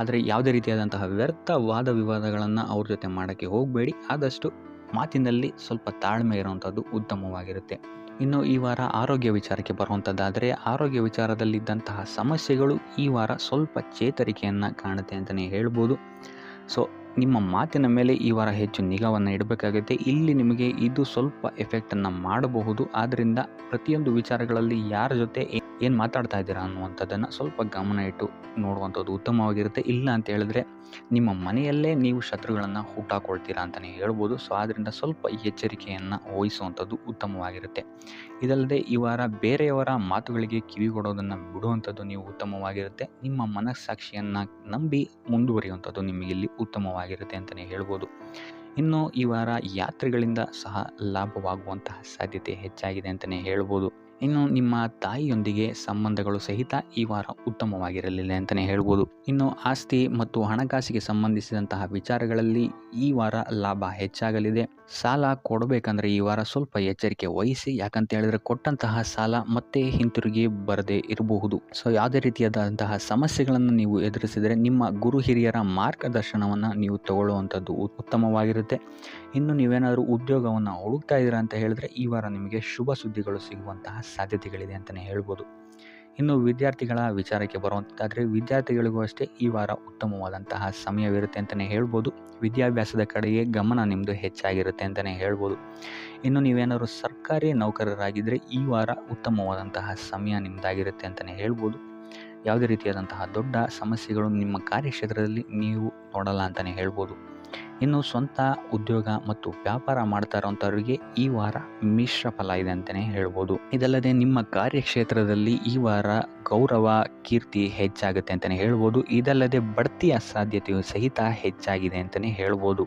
ಆದರೆ ಯಾವುದೇ ರೀತಿಯಾದಂತಹ ವ್ಯರ್ಥ ವಾದ ವಿವಾದಗಳನ್ನು ಅವ್ರ ಜೊತೆ ಮಾಡೋಕ್ಕೆ ಹೋಗಬೇಡಿ. ಆದಷ್ಟು ಮಾತಿನಲ್ಲಿ ಸ್ವಲ್ಪ ತಾಳ್ಮೆ ಇರುವಂಥದ್ದು ಉತ್ತಮವಾಗಿರುತ್ತೆ. ಇನ್ನು ಈ ವಾರ ಆರೋಗ್ಯ ವಿಚಾರಕ್ಕೆ ಬರುವಂಥದ್ದಾದರೆ ಆರೋಗ್ಯ ವಿಚಾರದಲ್ಲಿದ್ದಂತಹ ಸಮಸ್ಯೆಗಳು ಈ ವಾರ ಸ್ವಲ್ಪ ಚೇತರಿಕೆಯನ್ನು ಕಾಣುತ್ತೆ ಅಂತಲೇ ಹೇಳ್ಬೋದು. ಸೊ ನಿಮ್ಮ ಮಾತಿನ ಮೇಲೆ ಈ ವಾರ ಹೆಚ್ಚು ನಿಗಾವನ್ನು ಇಡಬೇಕಾಗುತ್ತೆ. ಇಲ್ಲಿ ನಿಮಗೆ ಇದು ಸ್ವಲ್ಪ ಎಫೆಕ್ಟನ್ನು ಮಾಡಬಹುದು. ಆದ್ದರಿಂದ ಪ್ರತಿಯೊಂದು ವಿಚಾರಗಳಲ್ಲಿ ಯಾರ ಜೊತೆ ಏನು ಮಾತಾಡ್ತಾ ಇದ್ದೀರಾ ಅನ್ನುವಂಥದ್ದನ್ನು ಸ್ವಲ್ಪ ಗಮನ ಇಟ್ಟು ನೋಡುವಂಥದ್ದು ಉತ್ತಮವಾಗಿರುತ್ತೆ. ಇಲ್ಲ ಅಂತ ಹೇಳಿದ್ರೆ ನಿಮ್ಮ ಮನೆಯಲ್ಲೇ ನೀವು ಶತ್ರುಗಳನ್ನು ಹುಟ್ಟಾಕೊಳ್ತೀರಾ ಅಂತಲೇ ಹೇಳ್ಬೋದು. ಸೊ ಆದ್ದರಿಂದ ಸ್ವಲ್ಪ ಎಚ್ಚರಿಕೆಯನ್ನು ವಹಿಸುವಂಥದ್ದು ಉತ್ತಮವಾಗಿರುತ್ತೆ. ಇದಲ್ಲದೆ ಈ ವಾರ ಬೇರೆಯವರ ಮಾತುಗಳಿಗೆ ಕಿವಿಗೊಡೋದನ್ನು ಬಿಡುವಂಥದ್ದು ನೀವು ಉತ್ತಮವಾಗಿರುತ್ತೆ. ನಿಮ್ಮ ಮನಸ್ಸಾಕ್ಷಿಯನ್ನು ನಂಬಿ ಮುಂದುವರಿಯುವಂಥದ್ದು ನಿಮಗಿಲ್ಲಿ ಉತ್ತಮವಾಗಿರುತ್ತೆ ಅಂತಲೇ ಹೇಳ್ಬೋದು. ಇನ್ನು ಈ ವಾರ ಯಾತ್ರೆಗಳಿಂದ ಸಹ ಲಾಭವಾಗುವಂತಹ ಸಾಧ್ಯತೆ ಹೆಚ್ಚಾಗಿದೆ ಅಂತಲೇ ಹೇಳ್ಬೋದು. ಇನ್ನು ನಿಮ್ಮ ತಾಯಿಯೊಂದಿಗೆ ಸಂಬಂಧಗಳು ಸಹಿತ ಈ ವಾರ ಉತ್ತಮವಾಗಿರಲಿಲ್ಲ ಅಂತಲೇ ಹೇಳ್ಬೋದು. ಇನ್ನು ಆಸ್ತಿ ಮತ್ತು ಹಣಕಾಸಿಗೆ ಸಂಬಂಧಿಸಿದಂತಹ ವಿಚಾರಗಳಲ್ಲಿ ಈ ವಾರ ಲಾಭ ಹೆಚ್ಚಾಗಲಿದೆ. ಸಾಲ ಕೊಡಬೇಕಂದ್ರೆ ಈ ವಾರ ಸ್ವಲ್ಪ ಎಚ್ಚರಿಕೆ ವಹಿಸಿ. ಯಾಕಂತ ಹೇಳಿದ್ರೆ ಕೊಟ್ಟಂತಹ ಸಾಲ ಮತ್ತೆ ಹಿಂತಿರುಗಿ ಬರದೇ ಇರಬಹುದು. ಸೊ ಯಾವುದೇ ರೀತಿಯಾದಂತಹ ಸಮಸ್ಯೆಗಳನ್ನು ನೀವು ಎದುರಿಸಿದರೆ ನಿಮ್ಮ ಗುರು ಹಿರಿಯರ ಮಾರ್ಗದರ್ಶನವನ್ನು ನೀವು ತಗೊಳ್ಳುವಂಥದ್ದು ಉತ್ತಮವಾಗಿರುತ್ತೆ. ಇನ್ನು ನೀವೇನಾದರೂ ಉದ್ಯೋಗವನ್ನು ಹುಡುಕ್ತಾ ಇದ್ದೀರಾ ಅಂತ ಹೇಳಿದ್ರೆ ಈ ವಾರ ನಿಮಗೆ ಶುಭ ಸುದ್ದಿಗಳು ಸಿಗುವಂತಹ ಸಾಧ್ಯತೆಗಳಿದೆ ಅಂತಲೇ ಹೇಳ್ಬೋದು. ಇನ್ನು ವಿದ್ಯಾರ್ಥಿಗಳ ವಿಚಾರಕ್ಕೆ ಬರುವಂಥದ್ದಾದರೆ ವಿದ್ಯಾರ್ಥಿಗಳಿಗೂ ಅಷ್ಟೇ ಈ ವಾರ ಉತ್ತಮವಾದಂತಹ ಸಮಯವಿರುತ್ತೆ ಅಂತಲೇ ಹೇಳ್ಬೋದು. ವಿದ್ಯಾಭ್ಯಾಸದ ಕಡೆಗೆ ಗಮನ ನಿಮ್ಮದು ಹೆಚ್ಚಾಗಿರುತ್ತೆ ಅಂತಲೇ ಹೇಳ್ಬೋದು. ಇನ್ನು ನೀವೇನಾದರೂ ಸರ್ಕಾರಿ ನೌಕರರಾಗಿದ್ದರೆ ಈ ವಾರ ಉತ್ತಮವಾದಂತಹ ಸಮಯ ನಿಮ್ಮದಾಗಿರುತ್ತೆ ಅಂತಲೇ ಹೇಳ್ಬೋದು. ಯಾವುದೇ ರೀತಿಯಾದಂತಹ ದೊಡ್ಡ ಸಮಸ್ಯೆಗಳು ನಿಮ್ಮ ಕಾರ್ಯಕ್ಷೇತ್ರದಲ್ಲಿ ನೀವು ನೋಡಲ್ಲ ಅಂತಲೇ ಹೇಳ್ಬೋದು. ಇನ್ನು ಸ್ವಂತ ಉದ್ಯೋಗ ಮತ್ತು ವ್ಯಾಪಾರ ಮಾಡ್ತಾ ಇರೋಂಥವ್ರಿಗೆ ಈ ವಾರ ಮಿಶ್ರ ಫಲ ಇದೆ ಅಂತಲೇ ಹೇಳ್ಬೋದು. ಇದಲ್ಲದೆ ನಿಮ್ಮ ಕಾರ್ಯಕ್ಷೇತ್ರದಲ್ಲಿ ಈ ವಾರ ಗೌರವ ಕೀರ್ತಿ ಹೆಚ್ಚಾಗುತ್ತೆ ಅಂತಲೇ ಹೇಳ್ಬೋದು. ಇದಲ್ಲದೆ ಬಡ್ತಿಯ ಸಾಧ್ಯತೆಯು ಸಹಿತ ಹೆಚ್ಚಾಗಿದೆ ಅಂತಲೇ ಹೇಳ್ಬೋದು.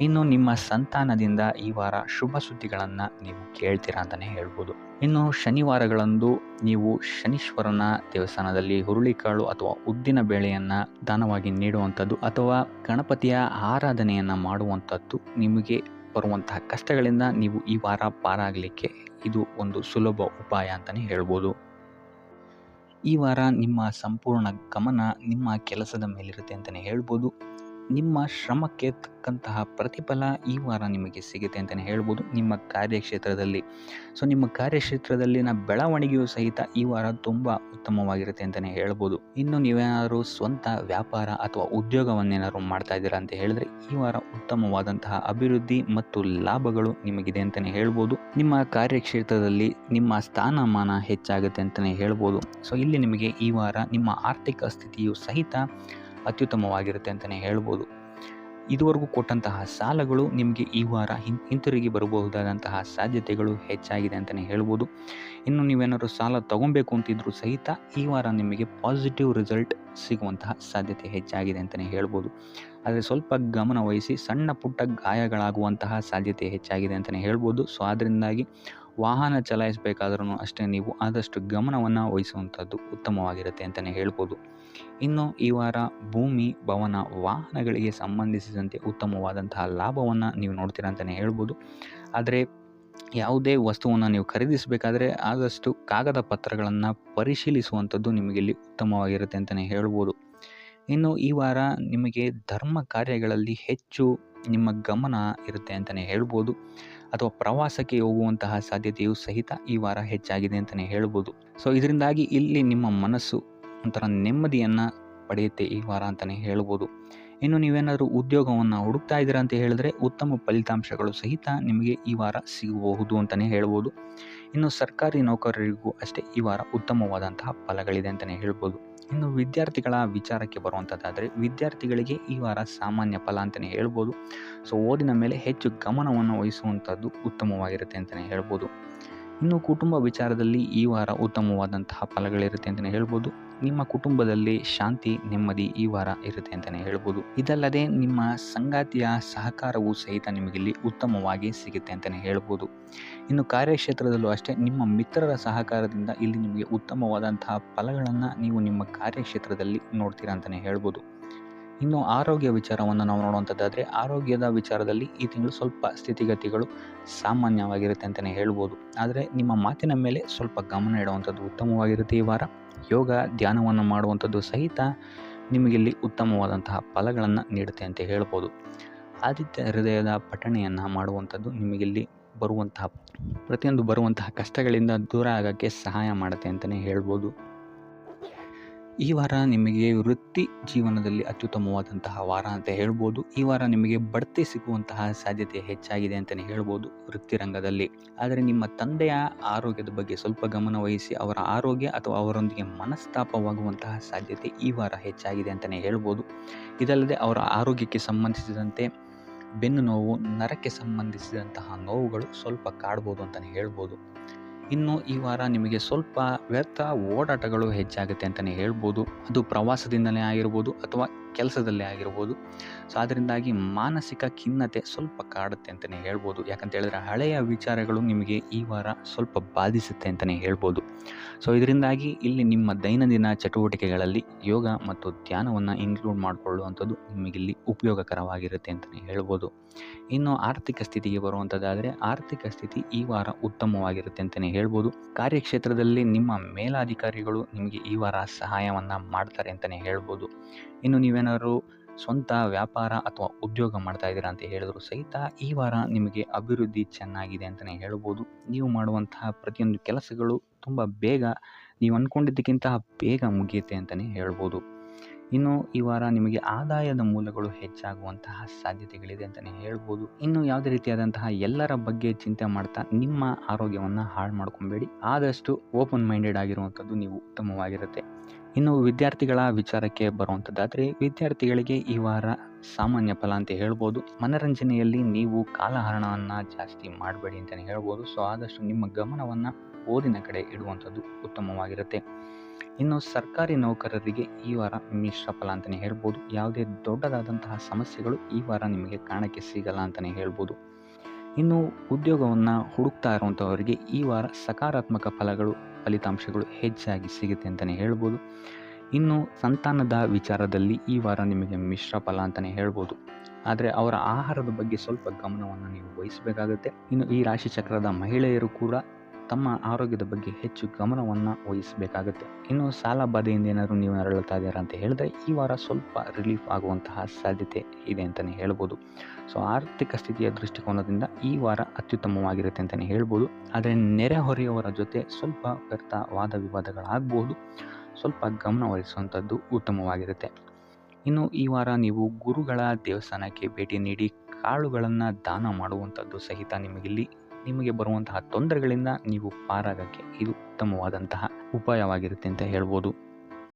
ಇನ್ನು ನಿಮ್ಮ ಸಂತಾನದಿಂದ ಈ ವಾರ ಶುಭ ಸುದ್ದಿಗಳನ್ನು ನೀವು ಕೇಳ್ತೀರಾ ಅಂತಲೇ ಹೇಳ್ಬೋದು. ಇನ್ನು ಶನಿವಾರಗಳಂದು ನೀವು ಶನೀಶ್ವರನ ದೇವಸ್ಥಾನದಲ್ಲಿ ಹುರುಳಿಕಾಳು ಅಥವಾ ಉದ್ದಿನ ಬೇಳೆಯನ್ನು ದಾನವಾಗಿ ನೀಡುವಂಥದ್ದು ಅಥವಾ ಗಣಪತಿಯ ಆರಾಧನೆಯನ್ನು ಮಾಡುವಂಥದ್ದು ನಿಮಗೆ ಬರುವಂತಹ ಕಷ್ಟಗಳಿಂದ ನೀವು ಈ ವಾರ ಪಾರಾಗಲಿಕ್ಕೆ ಇದು ಒಂದು ಸುಲಭ ಉಪಾಯ ಅಂತಲೇ ಹೇಳ್ಬೋದು. ಈ ವಾರ ನಿಮ್ಮ ಸಂಪೂರ್ಣ ಗಮನ ನಿಮ್ಮ ಕೆಲಸದ ಮೇಲಿರುತ್ತೆ ಅಂತಲೇ ಹೇಳ್ಬೋದು. ನಿಮ್ಮ ಶ್ರಮಕ್ಕೆ ತಕ್ಕಂತಹ ಪ್ರತಿಫಲ ಈ ವಾರ ನಿಮಗೆ ಸಿಗುತ್ತೆ ಅಂತಲೇ ಹೇಳ್ಬೋದು ನಿಮ್ಮ ಕಾರ್ಯಕ್ಷೇತ್ರದಲ್ಲಿ. ಸೊ ನಿಮ್ಮ ಕಾರ್ಯಕ್ಷೇತ್ರದಲ್ಲಿನ ಬೆಳವಣಿಗೆಯೂ ಸಹಿತ ಈ ವಾರ ತುಂಬ ಉತ್ತಮವಾಗಿರುತ್ತೆ ಅಂತಲೇ ಹೇಳ್ಬೋದು. ಇನ್ನು ನೀವೇನಾದರೂ ಸ್ವಂತ ವ್ಯಾಪಾರ ಅಥವಾ ಉದ್ಯೋಗವನ್ನೇನಾದ್ರು ಮಾಡ್ತಾ ಇದ್ದೀರಾ ಅಂತ ಹೇಳಿದ್ರೆ ಈ ವಾರ ಉತ್ತಮವಾದಂತಹ ಅಭಿವೃದ್ಧಿ ಮತ್ತು ಲಾಭಗಳು ನಿಮಗಿದೆ ಅಂತಲೇ ಹೇಳ್ಬೋದು. ನಿಮ್ಮ ಕಾರ್ಯಕ್ಷೇತ್ರದಲ್ಲಿ ನಿಮ್ಮ ಸ್ಥಾನಮಾನ ಹೆಚ್ಚಾಗುತ್ತೆ ಅಂತಲೇ ಹೇಳ್ಬೋದು. ಸೊ ಇಲ್ಲಿ ನಿಮಗೆ ಈ ವಾರ ನಿಮ್ಮ ಆರ್ಥಿಕ ಸ್ಥಿತಿಯು ಸಹಿತ ಅತ್ಯುತ್ತಮವಾಗಿರುತ್ತೆ ಅಂತಲೇ ಹೇಳ್ಬೋದು. ಇದುವರೆಗೂ ಕೊಟ್ಟಂತಹ ಸಾಲಗಳು ನಿಮಗೆ ಈ ವಾರ ಹಿಂತಿರುಗಿ ಬರಬಹುದಾದಂತಹ ಸಾಧ್ಯತೆಗಳು ಹೆಚ್ಚಾಗಿದೆ ಅಂತಲೇ ಹೇಳ್ಬೋದು. ಇನ್ನು ನೀವೇನಾದರೂ ಸಾಲ ತಗೊಬೇಕು ಅಂತಿದ್ರೂ ಸಹಿತ ಈ ವಾರ ನಿಮಗೆ ಪಾಸಿಟಿವ್ ರಿಸಲ್ಟ್ ಸಿಗುವಂತಹ ಸಾಧ್ಯತೆ ಹೆಚ್ಚಾಗಿದೆ ಅಂತಲೇ ಹೇಳ್ಬೋದು. ಆದರೆ ಸ್ವಲ್ಪ ಗಮನ ವಹಿಸಿ, ಸಣ್ಣ ಪುಟ್ಟ ಗಾಯಗಳಾಗುವಂತಹ ಸಾಧ್ಯತೆ ಹೆಚ್ಚಾಗಿದೆ ಅಂತಲೇ ಹೇಳ್ಬೋದು. ಸೊ ಅದರಿಂದಾಗಿ ವಾಹನ ಚಲಾಯಿಸಬೇಕಾದ್ರೂ ಅಷ್ಟೇ ನೀವು ಆದಷ್ಟು ಗಮನವನ್ನು ವಹಿಸುವಂಥದ್ದು ಉತ್ತಮವಾಗಿರುತ್ತೆ ಅಂತಲೇ ಹೇಳ್ಬೋದು. ಇನ್ನು ಈ ವಾರ ಭೂಮಿ, ಭವನ, ವಾಹನಗಳಿಗೆ ಸಂಬಂಧಿಸಿದಂತೆ ಉತ್ತಮವಾದಂತಹ ಲಾಭವನ್ನು ನೀವು ನೋಡ್ತೀರಾ ಅಂತಲೇ ಹೇಳ್ಬೋದು. ಆದರೆ ಯಾವುದೇ ವಸ್ತುವನ್ನು ನೀವು ಖರೀದಿಸಬೇಕಾದ್ರೆ ಆದಷ್ಟು ಕಾಗದ ಪತ್ರಗಳನ್ನು ಪರಿಶೀಲಿಸುವಂಥದ್ದು ನಿಮಗಿಲ್ಲಿ ಉತ್ತಮವಾಗಿರುತ್ತೆ ಅಂತಲೇ ಹೇಳ್ಬೋದು. ಇನ್ನು ಈ ವಾರ ನಿಮಗೆ ಧರ್ಮ ಕಾರ್ಯಗಳಲ್ಲಿ ಹೆಚ್ಚು ನಿಮ್ಮ ಗಮನ ಇರುತ್ತೆ ಅಂತಲೇ ಹೇಳ್ಬೋದು, ಅಥವಾ ಪ್ರವಾಸಕ್ಕೆ ಹೋಗುವಂತಹ ಸಾಧ್ಯತೆಯು ಸಹಿತ ಈ ವಾರ ಹೆಚ್ಚಾಗಿದೆ ಅಂತಲೇ ಹೇಳ್ಬೋದು. ಸೊ ಇದರಿಂದಾಗಿ ಇಲ್ಲಿ ನಿಮ್ಮ ಮನಸ್ಸು ಒಂಥರ ನೆಮ್ಮದಿಯನ್ನು ಪಡೆಯುತ್ತೆ ಈ ವಾರ ಅಂತಲೇ ಹೇಳ್ಬೋದು. ಇನ್ನು ನೀವೇನಾದರೂ ಉದ್ಯೋಗವನ್ನು ಹುಡುಕ್ತಾ ಇದ್ದೀರಾ ಅಂತ ಹೇಳಿದ್ರೆ ಉತ್ತಮ ಫಲಿತಾಂಶಗಳು ಸಹಿತ ನಿಮಗೆ ಈ ವಾರ ಸಿಗಬಹುದು ಅಂತಲೇ ಹೇಳ್ಬೋದು. ಇನ್ನು ಸರ್ಕಾರಿ ನೌಕರರಿಗೂ ಅಷ್ಟೇ ಈ ವಾರ ಉತ್ತಮವಾದಂತಹ ಫಲಗಳಿದೆ ಅಂತಲೇ ಹೇಳ್ಬೋದು. ಇನ್ನು ವಿದ್ಯಾರ್ಥಿಗಳ ವಿಚಾರಕ್ಕೆ ಬರುವಂಥದ್ದಾದರೆ ವಿದ್ಯಾರ್ಥಿಗಳಿಗೆ ಈ ವಾರ ಸಾಮಾನ್ಯ ಫಲ ಅಂತಲೇ ಹೇಳ್ಬೋದು. ಸೊ ಓದಿನ ಮೇಲೆ ಹೆಚ್ಚು ಗಮನವನ್ನು ವಹಿಸುವಂಥದ್ದು ಉತ್ತಮವಾಗಿರುತ್ತೆ ಅಂತಲೇ ಹೇಳ್ಬೋದು. ಇನ್ನು ಕುಟುಂಬ ವಿಚಾರದಲ್ಲಿ ಈ ವಾರ ಉತ್ತಮವಾದಂತಹ ಫಲಗಳಿರುತ್ತೆ ಅಂತಲೇ ಹೇಳ್ಬೋದು. ನಿಮ್ಮ ಕುಟುಂಬದಲ್ಲಿ ಶಾಂತಿ ನೆಮ್ಮದಿ ಈ ವಾರ ಇರುತ್ತೆ ಅಂತಲೇ ಹೇಳ್ಬೋದು. ಇದಲ್ಲದೆ ನಿಮ್ಮ ಸಂಗಾತಿಯ ಸಹಕಾರವೂ ಸಹಿತ ನಿಮಗಿಲ್ಲಿ ಉತ್ತಮವಾಗಿ ಸಿಗುತ್ತೆ ಅಂತಲೇ ಹೇಳ್ಬೋದು. ಇನ್ನು ಕಾರ್ಯಕ್ಷೇತ್ರದಲ್ಲೂ ಅಷ್ಟೇ ನಿಮ್ಮ ಮಿತ್ರರ ಸಹಕಾರದಿಂದ ಇಲ್ಲಿ ನಿಮಗೆ ಉತ್ತಮವಾದಂತಹ ಫಲಗಳನ್ನು ನೀವು ನಿಮ್ಮ ಕಾರ್ಯಕ್ಷೇತ್ರದಲ್ಲಿ ನೋಡ್ತೀರಾ ಅಂತಲೇ ಹೇಳ್ಬೋದು. ಇನ್ನು ಆರೋಗ್ಯ ವಿಚಾರವನ್ನು ನಾವು ನೋಡುವಂಥದ್ದಾದರೆ ಆರೋಗ್ಯದ ವಿಚಾರದಲ್ಲಿ ಈ ತಿಂಗಳು ಸ್ವಲ್ಪ ಸ್ಥಿತಿಗತಿಗಳು ಸಾಮಾನ್ಯವಾಗಿರುತ್ತೆ ಅಂತಲೇ ಹೇಳ್ಬೋದು. ಆದರೆ ನಿಮ್ಮ ಮಾತಿನ ಮೇಲೆ ಸ್ವಲ್ಪ ಗಮನ ಇಡುವಂಥದ್ದು ಉತ್ತಮವಾಗಿರುತ್ತೆ ಈ ವಾರ. ಯೋಗ ಧ್ಯಾನವನ್ನು ಮಾಡುವಂಥದ್ದು ಸಹಿತ ನಿಮಗಿಲ್ಲಿ ಉತ್ತಮವಾದಂತಹ ಫಲಗಳನ್ನು ನೀಡುತ್ತೆ ಅಂತ ಹೇಳ್ಬೋದು. ಆದಿತ್ಯ ಹೃದಯದ ಪಠಣೆಯನ್ನು ಮಾಡುವಂಥದ್ದು ನಿಮಗಿಲ್ಲಿ ಬರುವಂತಹ ಕಷ್ಟಗಳಿಂದ ದೂರ ಆಗೋಕ್ಕೆ ಸಹಾಯ ಮಾಡುತ್ತೆ ಅಂತಲೇ ಹೇಳ್ಬೋದು. ಈ ವಾರ ನಿಮಗೆ ವೃತ್ತಿ ಜೀವನದಲ್ಲಿ ಅತ್ಯುತ್ತಮವಾದಂತಹ ವಾರ ಅಂತ ಹೇಳ್ಬೋದು. ಈ ವಾರ ನಿಮಗೆ ಬಡ್ತಿ ಸಿಗುವಂತಹ ಸಾಧ್ಯತೆ ಹೆಚ್ಚಾಗಿದೆ ಅಂತಲೇ ಹೇಳ್ಬೋದು ವೃತ್ತಿ ರಂಗದಲ್ಲಿ. ಆದರೆ ನಿಮ್ಮ ತಂದೆಯ ಆರೋಗ್ಯದ ಬಗ್ಗೆ ಸ್ವಲ್ಪ ಗಮನ ವಹಿಸಿ ಅವರ ಆರೋಗ್ಯ ಅಥವಾ ಅವರೊಂದಿಗೆ ಮನಸ್ತಾಪವಾಗುವಂತಹ ಸಾಧ್ಯತೆ ಈ ವಾರ ಹೆಚ್ಚಾಗಿದೆ ಅಂತಲೇ ಹೇಳ್ಬೋದು. ಇದಲ್ಲದೆ ಅವರ ಆರೋಗ್ಯಕ್ಕೆ ಸಂಬಂಧಿಸಿದಂತೆ ಬೆನ್ನು ನೋವು, ನರಕ್ಕೆ ಸಂಬಂಧಿಸಿದಂತಹ ನೋವುಗಳು ಸ್ವಲ್ಪ ಕಾಡ್ಬೋದು ಅಂತಲೇ ಹೇಳ್ಬೋದು. ಇನ್ನು ಈ ವಾರ ನಿಮಗೆ ಸ್ವಲ್ಪ ವ್ಯರ್ಥ ಓಡಾಟಗಳು ಹೆಚ್ಚಾಗುತ್ತೆ ಅಂತಲೇ ಹೇಳ್ಬೋದು. ಅದು ಪ್ರವಾಸದಿಂದಲೇ ಆಗಿರ್ಬೋದು ಅಥವಾ ಕೆಲಸದಲ್ಲೇ ಆಗಿರ್ಬೋದು. ಸೊ ಅದರಿಂದಾಗಿ ಮಾನಸಿಕ ಖಿನ್ನತೆ ಸ್ವಲ್ಪ ಕಾಡುತ್ತೆ ಅಂತಲೇ ಹೇಳ್ಬೋದು. ಯಾಕಂತ ಹೇಳಿದ್ರೆ ಹಳೆಯ ವಿಚಾರಗಳು ನಿಮಗೆ ಈ ವಾರ ಸ್ವಲ್ಪ ಬಾಧಿಸುತ್ತೆ ಅಂತಲೇ ಹೇಳ್ಬೋದು. ಸೊ ಇದರಿಂದಾಗಿ ಇಲ್ಲಿ ನಿಮ್ಮ ದೈನಂದಿನ ಚಟುವಟಿಕೆಗಳಲ್ಲಿ ಯೋಗ ಮತ್ತು ಧ್ಯಾನವನ್ನು ಇನ್ಕ್ಲೂಡ್ ಮಾಡಿಕೊಳ್ಳುವಂಥದ್ದು ನಿಮಗಿಲ್ಲಿ ಉಪಯೋಗಕರವಾಗಿರುತ್ತೆ ಅಂತಲೇ ಹೇಳ್ಬೋದು. ಇನ್ನು ಆರ್ಥಿಕ ಸ್ಥಿತಿಗೆ ಬರುವಂಥದ್ದಾದರೆ ಆರ್ಥಿಕ ಸ್ಥಿತಿ ಈ ವಾರ ಉತ್ತಮವಾಗಿರುತ್ತೆ ಅಂತಲೇ ಹೇಳ್ಬೋದು. ಕಾರ್ಯಕ್ಷೇತ್ರದಲ್ಲಿ ನಿಮ್ಮ ಮೇಲಾಧಿಕಾರಿಗಳು ನಿಮಗೆ ಈ ವಾರ ಸಹಾಯವನ್ನು ಮಾಡ್ತಾರೆ ಅಂತಲೇ ಹೇಳ್ಬೋದು. ಇನ್ನು ನೀವೇನಾದರೂ ಸ್ವಂತ ವ್ಯಾಪಾರ ಅಥವಾ ಉದ್ಯೋಗ ಮಾಡ್ತಾ ಇದ್ದೀರಾ ಅಂತ ಹೇಳಿದ್ರು ಸಹಿತ ಈ ವಾರ ನಿಮಗೆ ಅಭಿವೃದ್ಧಿ ಚೆನ್ನಾಗಿದೆ ಅಂತಲೇ ಹೇಳ್ಬೋದು. ನೀವು ಮಾಡುವಂತಹ ಪ್ರತಿಯೊಂದು ಕೆಲಸಗಳು ತುಂಬ ಬೇಗ ನೀವು ಅಂದ್ಕೊಂಡಿದ್ದಕ್ಕಿಂತ ಬೇಗ ಮುಗಿಯುತ್ತೆ ಅಂತಲೇ ಹೇಳ್ಬೋದು. ಇನ್ನು ಈ ವಾರ ನಿಮಗೆ ಆದಾಯದ ಮೂಲಗಳು ಹೆಚ್ಚಾಗುವಂತಹ ಸಾಧ್ಯತೆಗಳಿದೆ ಅಂತಲೇ ಹೇಳ್ಬೋದು. ಇನ್ನು ಯಾವುದೇ ರೀತಿಯಾದಂತಹ ಎಲ್ಲರ ಬಗ್ಗೆ ಚಿಂತೆ ಮಾಡ್ತಾ ನಿಮ್ಮ ಆರೋಗ್ಯವನ್ನು ಹಾಳು ಮಾಡ್ಕೊಬೇಡಿ. ಆದಷ್ಟು ಓಪನ್ ಮೈಂಡೆಡ್ ಆಗಿರುವಂಥದ್ದು ನೀವು ಉತ್ತಮವಾಗಿರುತ್ತೆ. ಇನ್ನು ವಿದ್ಯಾರ್ಥಿಗಳ ವಿಚಾರಕ್ಕೆ ಬರುವಂಥದ್ದಾದರೆ ವಿದ್ಯಾರ್ಥಿಗಳಿಗೆ ಈ ವಾರ ಸಾಮಾನ್ಯ ಫಲ ಅಂತ ಹೇಳ್ಬೋದು. ಮನರಂಜನೆಯಲ್ಲಿ ನೀವು ಕಾಲಹರಣವನ್ನು ಜಾಸ್ತಿ ಮಾಡಬೇಡಿ ಅಂತಲೇ ಹೇಳ್ಬೋದು. ಸೊ ಆದಷ್ಟು ನಿಮ್ಮ ಗಮನವನ್ನು ಓದಿನ ಕಡೆ ಇಡುವಂಥದ್ದು ಉತ್ತಮವಾಗಿರುತ್ತೆ. ಇನ್ನು ಸರ್ಕಾರಿ ನೌಕರರಿಗೆ ಈ ವಾರ ಮಿಶ್ರ ಫಲ ಅಂತಲೇ ಹೇಳ್ಬೋದು. ಯಾವುದೇ ದೊಡ್ಡದಾದಂತಹ ಸಮಸ್ಯೆಗಳು ಈ ವಾರ ನಿಮಗೆ ಕಾಣಕ್ಕೆ ಸಿಗಲ್ಲ ಅಂತಲೇ ಹೇಳ್ಬೋದು. ಇನ್ನು ಉದ್ಯೋಗವನ್ನು ಹುಡುಕ್ತಾ ಇರುವಂಥವರಿಗೆ ಈ ವಾರ ಸಕಾರಾತ್ಮಕ ಫಲಿತಾಂಶಗಳು ಹೆಚ್ಚಾಗಿ ಸಿಗುತ್ತೆ ಅಂತಲೇ ಹೇಳ್ಬೋದು. ಇನ್ನು ಸಂತಾನದ ವಿಚಾರದಲ್ಲಿ ಈ ವಾರ ನಿಮಗೆ ಮಿಶ್ರ ಫಲ ಅಂತಲೇ ಹೇಳ್ಬೋದು. ಆದರೆ ಅವರ ಆಹಾರದ ಬಗ್ಗೆ ಸ್ವಲ್ಪ ಗಮನವನ್ನು ನೀವು ವಹಿಸಬೇಕಾಗುತ್ತೆ. ಇನ್ನು ಈ ರಾಶಿ ಚಕ್ರದ ಮಹಿಳೆಯರು ಕೂಡ ತಮ್ಮ ಆರೋಗ್ಯದ ಬಗ್ಗೆ ಹೆಚ್ಚು ಗಮನವನ್ನು ವಹಿಸಬೇಕಾಗುತ್ತೆ. ಇನ್ನು ಸಾಲ ಬಾಧೆಯಿಂದ ಏನಾದರೂ ನೀವು ನರಳುತ್ತಾ ಇದ್ದೀರಾ ಅಂತ ಹೇಳಿದ್ರೆ ಈ ವಾರ ಸ್ವಲ್ಪ ರಿಲೀಫ್ ಆಗುವಂತಹ ಸಾಧ್ಯತೆ ಇದೆ ಅಂತಲೇ ಹೇಳ್ಬೋದು. ಸೊ ಆರ್ಥಿಕ ಸ್ಥಿತಿಯ ದೃಷ್ಟಿಕೋನದಿಂದ ಈ ವಾರ ಅತ್ಯುತ್ತಮವಾಗಿರುತ್ತೆ ಅಂತಲೇ ಹೇಳ್ಬೋದು. ಆದರೆ ನೆರೆಹೊರೆಯವರ ಜೊತೆ ಸ್ವಲ್ಪ ವ್ಯರ್ಥ ವಾದ ವಿವಾದಗಳಾಗಬಹುದು. ಸ್ವಲ್ಪ ಗಮನ ವಹಿಸುವಂಥದ್ದು ಉತ್ತಮವಾಗಿರುತ್ತೆ. ಇನ್ನು ಈ ವಾರ ನೀವು ಗುರುಗಳ ದೇವಸ್ಥಾನಕ್ಕೆ ಭೇಟಿ ನೀಡಿ ಕಾಳುಗಳನ್ನು ದಾನ ಮಾಡುವಂಥದ್ದು ಸಹಿತ ನಿಮಗೆ ಬರುವಂತಹ ತೊಂದರೆಗಳಿಂದ ನೀವು ಪಾರಾಗಕ್ಕೆ ಇದು ಉತ್ತಮವಾದಂತಹ ಉಪಾಯವಾಗಿರುತ್ತೆ ಅಂತ ಹೇಳ್ಬೋದು.